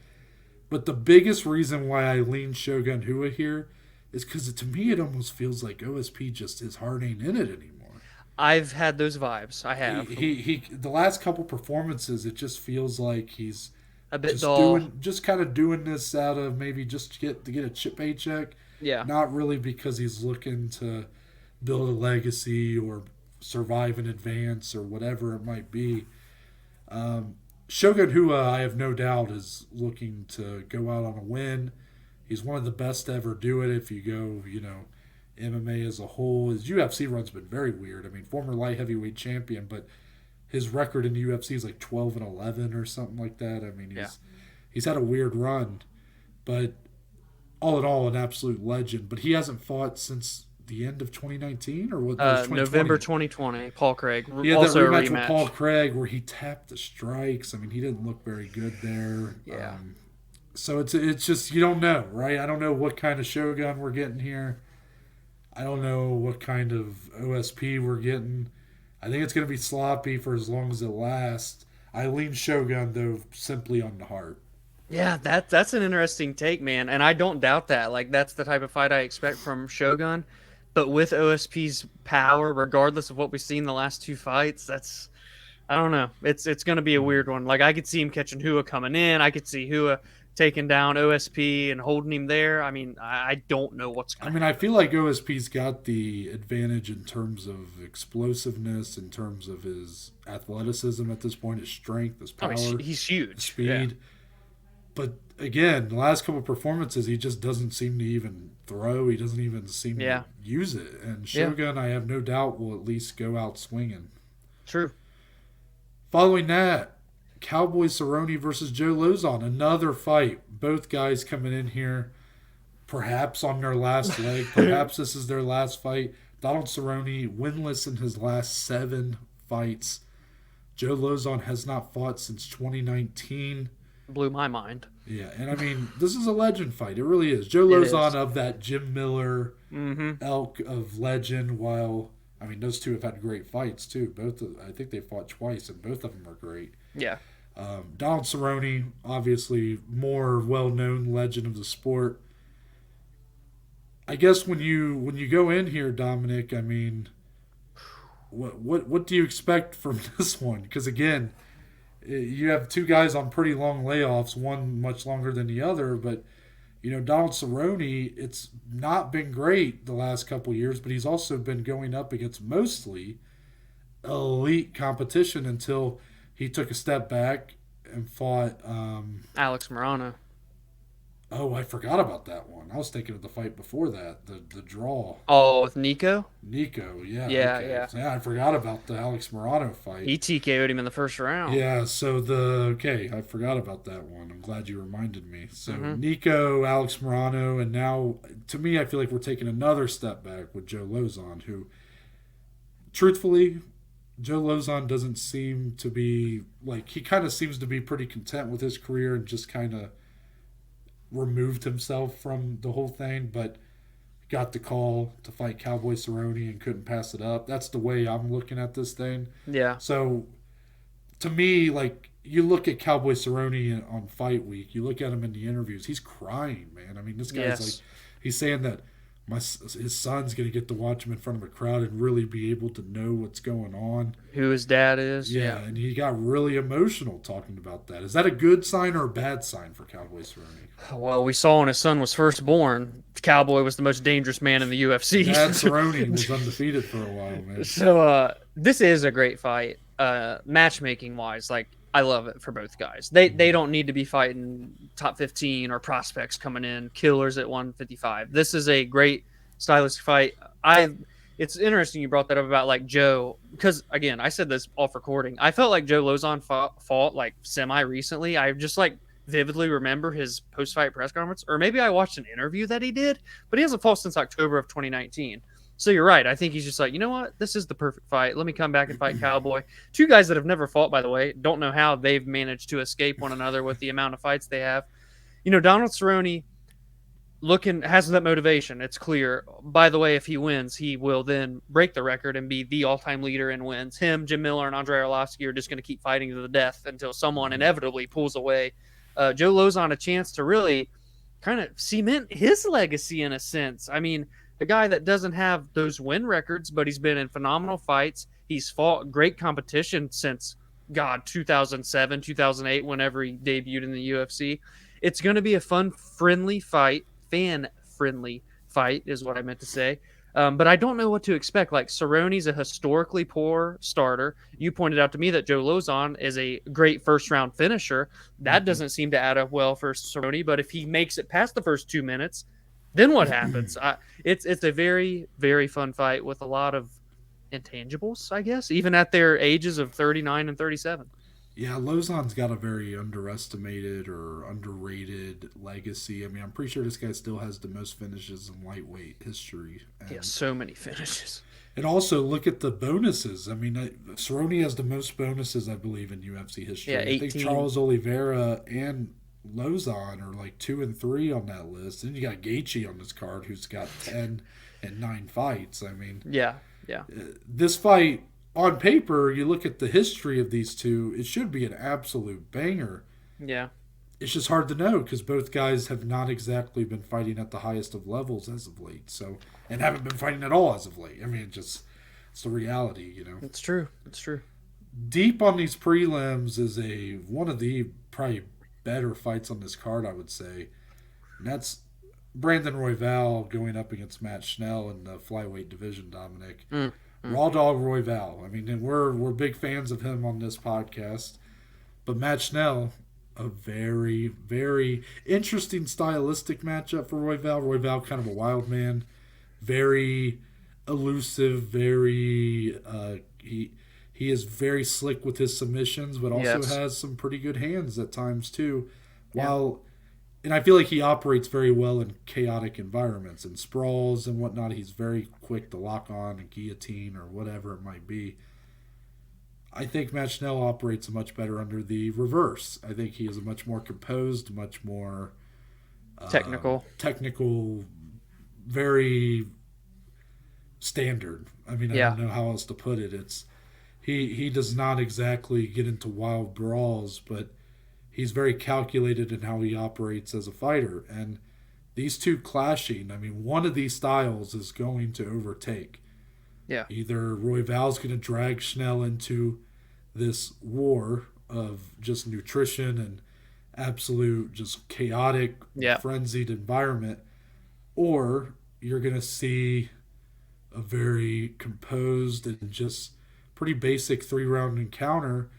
But the biggest reason why I lean Shogun Rua here is because to me it almost feels like OSP just his heart ain't in it anymore. I've had those vibes. I have. He the last couple performances, it just feels like he's a bit dull. Just kind of doing this out of maybe just to get a paycheck. Yeah. Not really because he's looking to build a legacy or survive in advance or whatever it might be. Shogun Rua, I have no doubt, is looking to go out on a win. He's one of the best to ever do it if you go, MMA as a whole. His UFC run's been very weird. I mean, former light heavyweight champion, but his record in the UFC is like 12-11 or something like that. I mean, he's had a weird run, but all in all, an absolute legend. But he hasn't fought since the end of 2019 or what? November 2020. Paul Craig. Yeah, also that rematch with Paul Craig where he tapped the strikes. I mean, he didn't look very good there. Yeah. So it's just you don't know, right? I don't know what kind of Shogun we're getting here. I don't know what kind of OSP we're getting. I think it's going to be sloppy for as long as it lasts. I lean Shogun, though, simply on the heart. Yeah, that's an interesting take, man. And I don't doubt that. Like, that's the type of fight I expect from Shogun. But with OSP's power, regardless of what we've seen the last two fights, I don't know. It's going to be a weird one. Like, I could see him catching Rua coming in. I could see Rua taking down OSP and holding him there. I mean, I don't know what's going to happen. I feel like OSP's got the advantage in terms of explosiveness, in terms of his athleticism at this point, his strength, his power. He's huge. His speed. Yeah. But again, the last couple of performances, he just doesn't seem to even throw. He doesn't even seem to use it. And Shogun, I have no doubt, will at least go out swinging. True. Following that, Cowboy Cerrone versus Joe Lauzon, another fight. Both guys coming in here, perhaps on their last leg. Perhaps this is their last fight. Donald Cerrone, winless in his last 7 fights. Joe Lauzon has not fought since 2019. Blew my mind. Yeah, and I mean, this is a legend fight. It really is. Joe Lauzon of that Jim Miller elk of legend, while, I mean, those two have had great fights, too. I think they fought twice, and both of them are great. Yeah. Donald Cerrone, obviously more well-known legend of the sport. I guess when you go in here, Dominic, I mean, what do you expect from this one? Because again, You have two guys on pretty long layoffs, one much longer than the other, but Donald Cerrone, it's not been great the last couple years, but he's also been going up against mostly elite competition until he took a step back and fought. Alex Morano. Oh, I forgot about that one. I was thinking of the fight before that, the draw. Oh, with Nico? Nico, yeah, Yeah, okay. yeah. Yeah, I forgot about the Alex Morano fight. He TKO'd him in the first round. Yeah, so I forgot about that one. I'm glad you reminded me. So Hmm. Nico, Alex Morano, and now to me, I feel like we're taking another step back with Joe Lozon, who, truthfully, Joe Lozon doesn't seem to be like he kind of seems to be pretty content with his career and just kind of removed himself from the whole thing, but got the call to fight Cowboy Cerrone and couldn't pass it up. That's the way I'm looking at this thing. Yeah. So to me, like you look at Cowboy Cerrone on fight week, you look at him in the interviews, he's crying, man. I mean, this guy's like, Yes. he's saying that his son's going to get to watch him in front of a crowd and really be able to know what's going on. Who his dad is. Yeah, and he got really emotional talking about that. Is that a good sign or a bad sign for Cowboy Cerrone? Well, we saw when his son was first born, Cowboy was the most dangerous man in the UFC. Dad Cerrone was undefeated for a while, man. So this is a great fight. Matchmaking wise, like I love it for both guys. They don't need to be fighting top 15 or prospects coming in, killers at 155. This is a great stylistic fight. It's interesting you brought that up about like Joe, because again, I said this off recording. I felt like Joe Lozon fought like semi recently. I just like vividly remember his post fight press conference, or maybe I watched an interview that he did, but he hasn't fought since October of 2019. So you're right. I think he's just like, you know what? This is the perfect fight. Let me come back and fight Cowboy. Two guys that have never fought, by the way. Don't know how they've managed to escape one another with the amount of fights they have. Donald Cerrone has that motivation. It's clear. By the way, if he wins, he will then break the record and be the all-time leader in wins. Him, Jim Miller, and Andrei Arlovski are just going to keep fighting to the death until someone inevitably pulls away. Joe Lozon a chance to really kind of cement his legacy in a sense. I mean, a guy that doesn't have those win records, but he's been in phenomenal fights. He's fought great competition since, 2007, 2008, whenever he debuted in the UFC. It's going to be a fan-friendly fight is what I meant to say. But I don't know what to expect. Like, Cerrone's a historically poor starter. You pointed out to me that Joe Lozon is a great first-round finisher. That doesn't seem to add up well for Cerrone, but if he makes it past the first 2 minutes, then what happens? It's a very, very fun fight with a lot of intangibles, I guess, even at their ages of 39 and 37. Yeah, Lozon's got a very underestimated or underrated legacy. I mean, I'm pretty sure this guy still has the most finishes in lightweight history. He has so many finishes. And also look at the bonuses. I mean, Cerrone has the most bonuses, I believe, in UFC history. Yeah, I 18. think Charles Oliveira and Lozon are like 2 and 3 on that list. Then you got Gaethje on this card, who's got 10 and 9 fights. I mean, Yeah. this fight on paper, you look at the history of these two, it should be an absolute banger. Yeah. It's just hard to know because both guys have not exactly been fighting at the highest of levels as of late. So, and haven't been fighting at all as of late. I mean, it's the reality. It's true. Deep on these prelims is one of the probably better fights on this card, I would say. And that's Brandon Royval going up against Matt Schnell in the flyweight division, Dominic. Raw Dog Royval. I mean, and we're big fans of him on this podcast. But Matt Schnell, a very, very interesting stylistic matchup for Royval. Royval, kind of a wild man, very elusive, very he is very slick with his submissions, but also has some pretty good hands at times too. And I feel like he operates very well in chaotic environments and sprawls and whatnot. He's very quick to lock on and guillotine or whatever it might be. I think Matt Schnell operates much better under the reverse. I think he is a much more composed, much more technical, very standard. I mean, I don't know how else to put it. It's he does not exactly get into wild brawls, but he's very calculated in how he operates as a fighter. And these two clashing, I mean, one of these styles is going to overtake. Yeah. Either Royval's going to drag Schnell into this war of just nutrition and absolute just chaotic, Yeah. frenzied environment, or you're going to see a very composed and just pretty basic 3-round encounter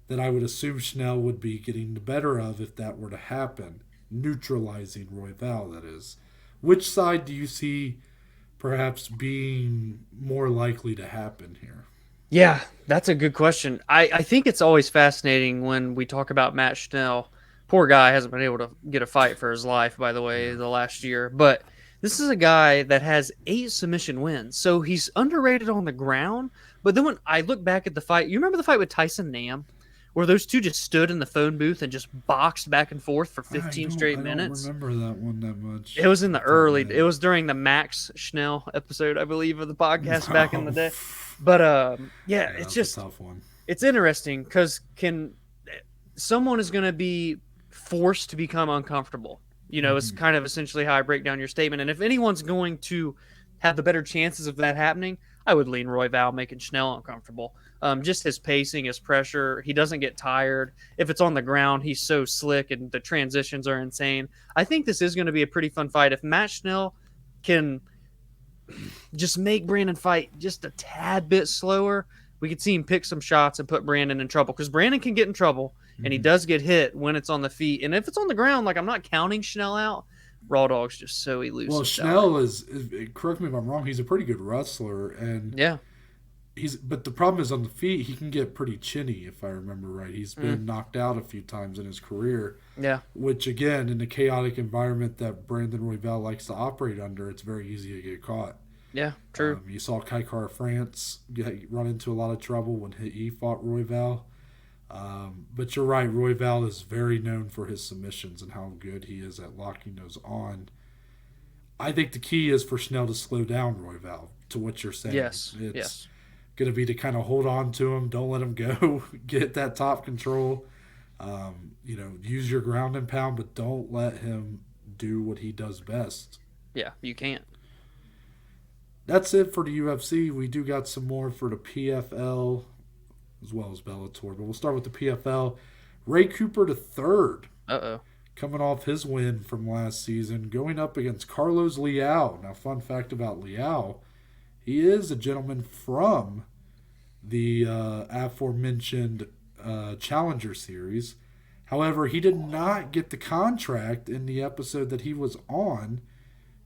that I would assume Schnell would be getting the better of if that were to happen, neutralizing Royval, that is. Which side do you see perhaps being more likely to happen here? Yeah, that's a good question. I think it's always fascinating when we talk about Matt Schnell. Poor guy hasn't been able to get a fight for his life, by the way, the last year. But this is a guy that has 8 submission wins. So he's underrated on the ground. But then when I look back at the fight, you remember the fight with Tyson Nam? Where those two just stood in the phone booth and just boxed back and forth for 15 straight minutes. I don't remember that one that much. It was in the early. It was during the Max Schnell episode, I believe, of the podcast back in the day. But yeah, it's just a tough one. It's interesting because someone is going to be forced to become uncomfortable. It's kind of essentially how I break down your statement. And if anyone's going to have the better chances of that happening, I would lean Royval making Schnell uncomfortable. Just his pacing, his pressure, he doesn't get tired. If it's on the ground, he's so slick and the transitions are insane. I think this is going to be a pretty fun fight. If Matt Schnell can just make Brandon fight just a tad bit slower, we could see him pick some shots and put Brandon in trouble, because Brandon can get in trouble and he does get hit when it's on the feet. And if it's on the ground, like, I'm not counting Schnell out. Raw Dog's just so elusive. Well, Schnell is, correct me if I'm wrong, he's a pretty good wrestler, and yeah, but the problem is on the feet, he can get pretty chinny, if I remember right. He's been knocked out a few times in his career. Yeah. Which, again, in the chaotic environment that Brandon Royval likes to operate under, it's very easy to get caught. Yeah, true. You saw Kaikar France run into a lot of trouble when he fought Royval. But you're right, Royval is very known for his submissions and how good he is at locking those on. I think the key is for Schnell to slow down Royval, to what you're saying. Yes, It's going to be to kind of hold on to him, don't let him go, get that top control. Use your ground and pound, but don't let him do what he does best. Yeah, you can't. That's it for the UFC. We do got some more for the PFL as well as Bellator, but we'll start with the PFL. Ray Cooper III, coming off his win from last season, going up against Carlos Leal. Now, fun fact about Leal, he is a gentleman from the aforementioned Challenger Series. However, he did not get the contract in the episode that he was on.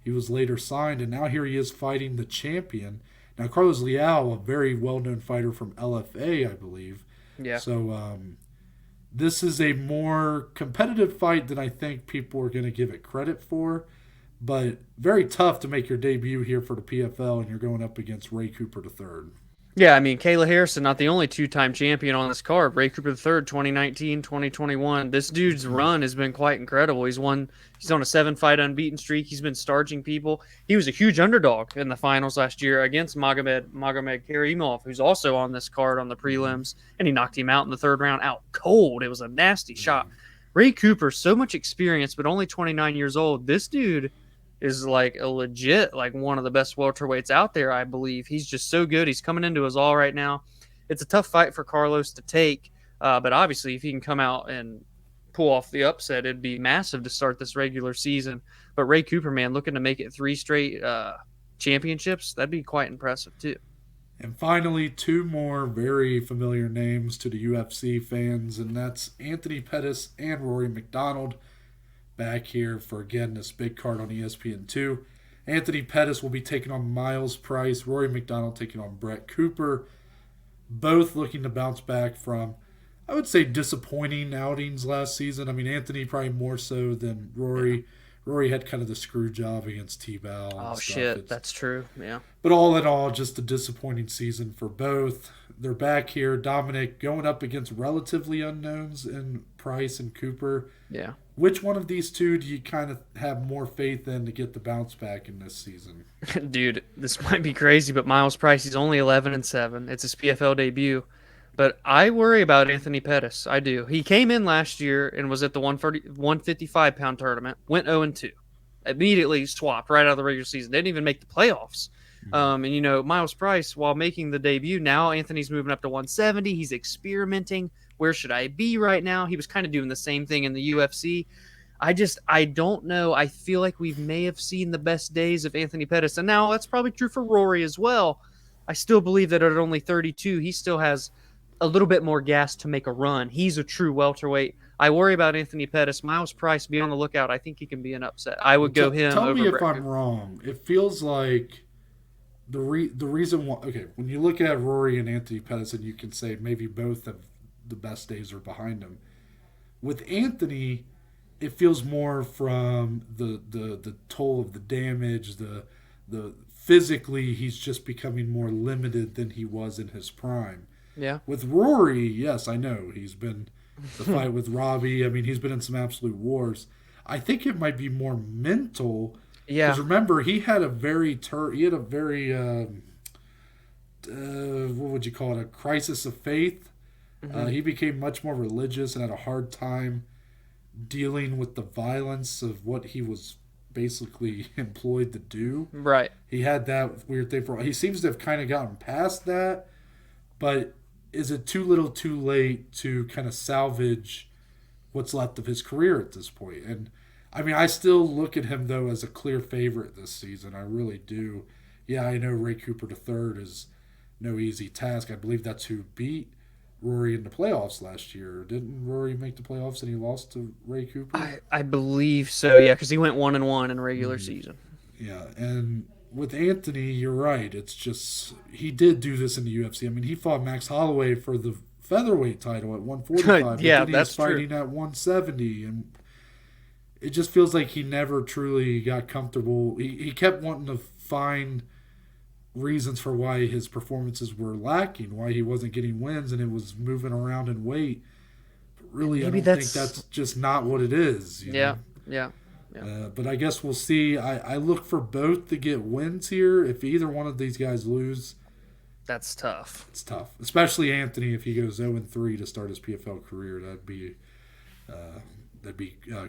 He was later signed, and now here he is fighting the champion. Now, Carlos Leal, a very well-known fighter from LFA, I believe. Yeah. So this is a more competitive fight than I think people are going to give it credit for. But very tough to make your debut here for the PFL, and you're going up against Ray Cooper III. Yeah, I mean, Kayla Harrison, not the only 2-time champion on this card. Ray Cooper III, 2019, 2021. This dude's run has been quite incredible. He's on a 7-fight unbeaten streak. He's been starching people. He was a huge underdog in the finals last year against Magomed Karimov, who's also on this card on the prelims, and he knocked him out in the 3rd round out cold. It was a nasty shot. Ray Cooper, so much experience, but only 29 years old. This dude is like a legit, like one of the best welterweights out there, I believe. He's just so good. He's coming into his all right now. It's a tough fight for Carlos to take, but obviously if he can come out and pull off the upset, it'd be massive to start this regular season. But Ray Cooper, man, looking to make it 3 straight championships, that'd be quite impressive too. And finally, 2 more very familiar names to the UFC fans, and that's Anthony Pettis and Rory McDonald. Back here for, again, this big card on ESPN2. Anthony Pettis will be taking on Miles Price. Rory McDonald taking on Brett Cooper. Both looking to bounce back from, I would say, disappointing outings last season. I mean, Anthony probably more so than Rory. Yeah. Rory had kind of the screw job against T-Bell. Oh, shit. That's true. Yeah. But all in all, just a disappointing season for both. They're back here. Dominic going up against relatively unknowns in Price and Cooper. Yeah. Which one of these two do you kind of have more faith in to get the bounce back in this season? Dude, this might be crazy, but Miles Price, he's only 11-7. It's his PFL debut. But I worry about Anthony Pettis. I do. He came in last year and was at the 155-pound tournament, went 0-2. Immediately swapped right out of the regular season. Didn't even make the playoffs. Mm-hmm. And, Miles Price, while making the debut, now Anthony's moving up to 170. He's experimenting where should I be right now? He was kind of doing the same thing in the UFC. I don't know. I feel like we may have seen the best days of Anthony Pettis. And now that's probably true for Rory as well. I still believe that at only 32, he still has a little bit more gas to make a run. He's a true welterweight. I worry about Anthony Pettis. Miles Price, be on the lookout. I think he can be an upset. I would go him tell over me if Brett I'm Cooper. wrong. It feels like the reason why. Okay, when you look at Rory and Anthony Pettis, and you can say maybe both of the best days are behind him. With Anthony, it feels more from the toll of the damage, the physically he's just becoming more limited than he was in his prime. Yeah. With Rory, yes, I know he's been the fight with Robbie. I mean, he's been in some absolute wars. I think it might be more mental. Yeah. Because remember, he had a very what would you call it? A crisis of faith. Mm-hmm. He became much more religious and had a hard time dealing with the violence of what he was basically employed to do. Right. He had that weird thing for. He seems to have kind of gotten past that, but is it too little, too late to kind of salvage what's left of his career at this point? And I mean, I still look at him though as a clear favorite this season. I really do. Yeah, I know Ray Cooper III is no easy task. I believe that's who beat Rory in the playoffs last year. Didn't Rory make the playoffs and he lost to Ray Cooper? I believe so, yeah, because he went 1-1 in regular season. Yeah, and with Anthony, you're right. It's just he did do this in the UFC. I mean, he fought Max Holloway for the featherweight title at 145. Yeah, and then that's he's fighting true. at 170, and it just feels like he never truly got comfortable. He kept wanting to find reasons for why his performances were lacking, why he wasn't getting wins, and it was moving around in weight. But really, Maybe I don't think that's just not what it is. You know? Yeah. But I guess we'll see. I look for both to get wins here. If either one of these guys lose, That's tough. it's tough. Especially Anthony if he goes 0-3 to start his PFL career. That'd be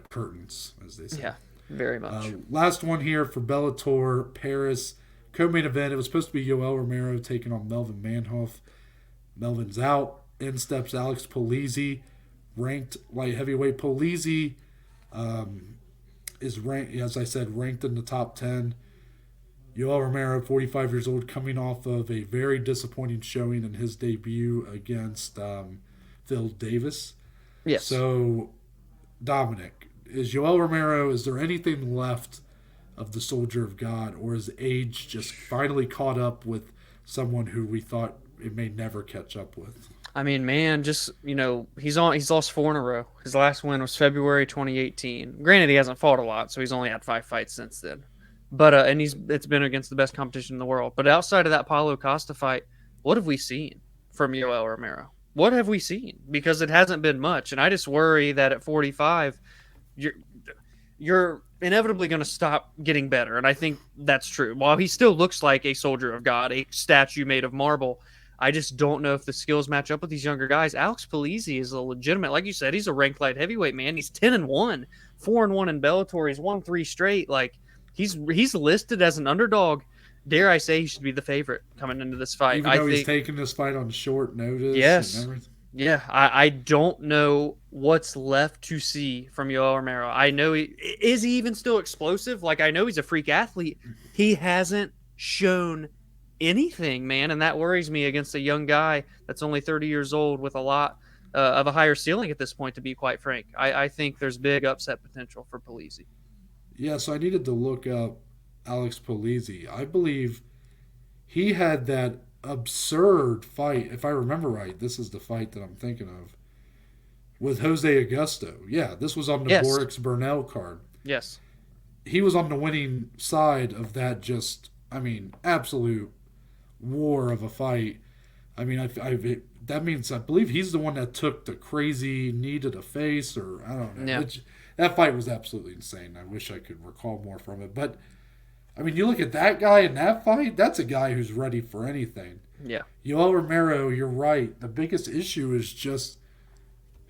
curtains, as they say. Yeah, very much. Last one here for Bellator, Paris. Co-main event. It was supposed to be Yoel Romero taking on Melvin Manhoef. Melvin's out. In steps Alex Polizzi, ranked light heavyweight. Polizzi is ranked, as I said, ranked in the top 10. Yoel Romero, 45 years old, coming off of a very disappointing showing in his debut against Phil Davis. Yes. So, Dominic, is Yoel Romero, is there anything left of the Soldier of God, or is age just finally caught up with someone who we thought it may never catch up with? I mean, man, just, he's lost 4 in a row. His last win was February 2018. Granted, he hasn't fought a lot, so he's only had 5 fights since then. But and it's been against the best competition in the world. But outside of that Paulo Costa fight, what have we seen from Yoel Romero? What have we seen? Because it hasn't been much, and I just worry that at 45, you're inevitably going to stop getting better, and I think that's true. While he still looks like a soldier of God, a statue made of marble, I just don't know if the skills match up with these younger guys. Alex Polizzi is a legitimate, like you said, he's a ranked light heavyweight, man. He's 10-1, 4-1 in Bellator. He's won 3 straight. Like he's listed as an underdog. Dare I say he should be the favorite coming into this fight? Even though he's taking this fight on short notice. Yes. And everything. Yeah, I don't know what's left to see from Yoel Romero. I know is he even still explosive? Like, I know he's a freak athlete. He hasn't shown anything, man, and that worries me against a young guy that's only 30 years old with a lot of a higher ceiling at this point, to be quite frank. I think there's big upset potential for Polizzi. Yeah, so I needed to look up Alex Polizzi. I believe he had that absurd fight, if I remember right, this is the fight that I'm thinking of, with Jose Augusto. Yeah, this was on the Borix Burnell card. Yes. He was on the winning side of that absolute war of a fight. I mean, that means I believe he's the one that took the crazy knee to the face, or I don't know. Yeah. That fight was absolutely insane. I wish I could recall more from it. But, I mean, you look at that guy in that fight, that's a guy who's ready for anything. Yeah. Yoel Romero, you're right. The biggest issue is just,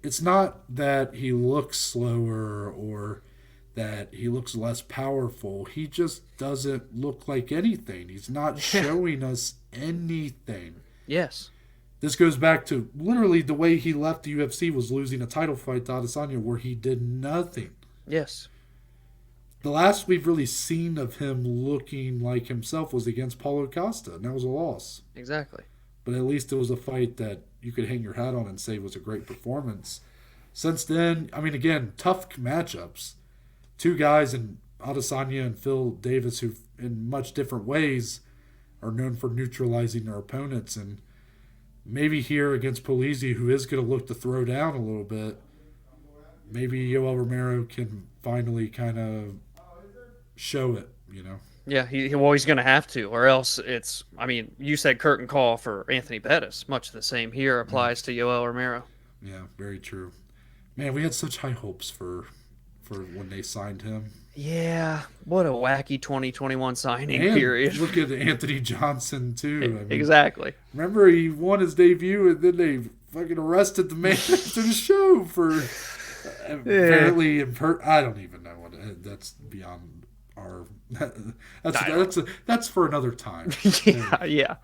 it's not that he looks slower or that he looks less powerful. He just doesn't look like anything. He's not showing us anything. Yes. this goes back to literally the way he left the UFC was losing a title fight to Adesanya where he did nothing. Yes. The last we've really seen of him looking like himself was against Paulo Costa, and that was a loss. Exactly. But at least it was a fight that you could hang your hat on and say was a great performance. Since then, I mean, again, tough matchups. Two guys in Adesanya and Phil Davis who, in much different ways, are known for neutralizing their opponents. And maybe here against Polizzi, who is going to look to throw down a little bit, maybe Yoel Romero can finally kind of show it, you know? Yeah, he's going to have to, or else it's, I mean, you said curtain call for Anthony Pettis. Much the same here applies to Yoel Romero. Yeah, very true. Man, we had such high hopes for when they signed him. Yeah, what a wacky 2021 signing And period. look at Anthony Johnson, too. I mean, exactly. Remember, he won his debut, and then they fucking arrested the man after the show for apparently... I don't even know what... That's beyond our... That's for another time. Yeah.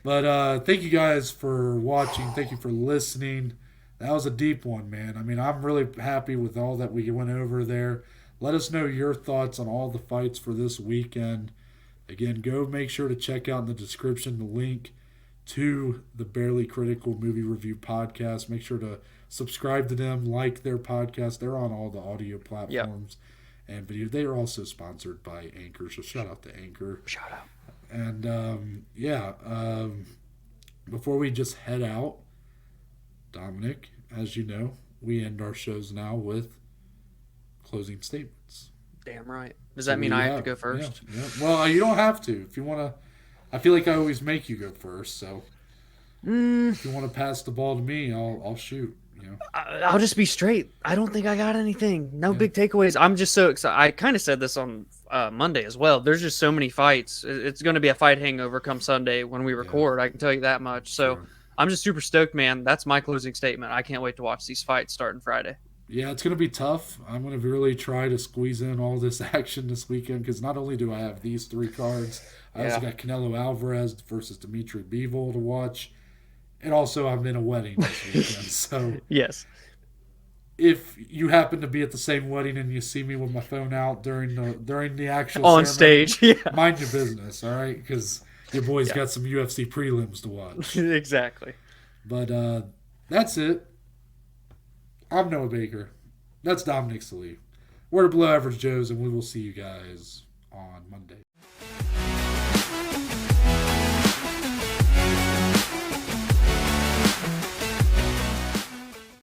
But thank you guys for watching. Thank you for listening. That was a deep one, man. I mean, I'm really happy with all that we went over there. Let us know your thoughts on all the fights for this weekend. Again, go make sure to check out in the description the link to the Barely Critical Movie Review podcast. Make sure to subscribe to them, like their podcast. They're on all the audio platforms and video. They are also sponsored by Anchor, so shout out to Anchor. Shout out. And, before we just head out, Dominic, as you know, we end our shows now with closing statements. Damn right. Does that mean I have to go first? Yeah. Well, you don't have to. If you want to, I feel like I always make you go first. So if you want to pass the ball to me, I'll shoot. You know, I'll just be straight. I don't think I got anything. No big takeaways. I'm just so excited. I kind of said this on Monday as well. There's just so many fights. It's going to be a fight hangover come Sunday when we record. I can tell you that much. So. Sure. I'm just super stoked, man. That's my closing statement. I can't wait to watch these fights starting Friday. Yeah, it's going to be tough. I'm going to really try to squeeze in all this action this weekend because not only do I have these 3 cards, I also got Canelo Alvarez versus Dimitri Bivol to watch. And also I'm in a wedding this weekend. So yes. If you happen to be at the same wedding and you see me with my phone out during the actual on ceremony, stage, mind your business, all right? Because your boy's got some UFC prelims to watch. Exactly. But that's it. I'm Noah Baker. That's Dominic Salee. We're the Below Average Joes, and we will see you guys on Monday.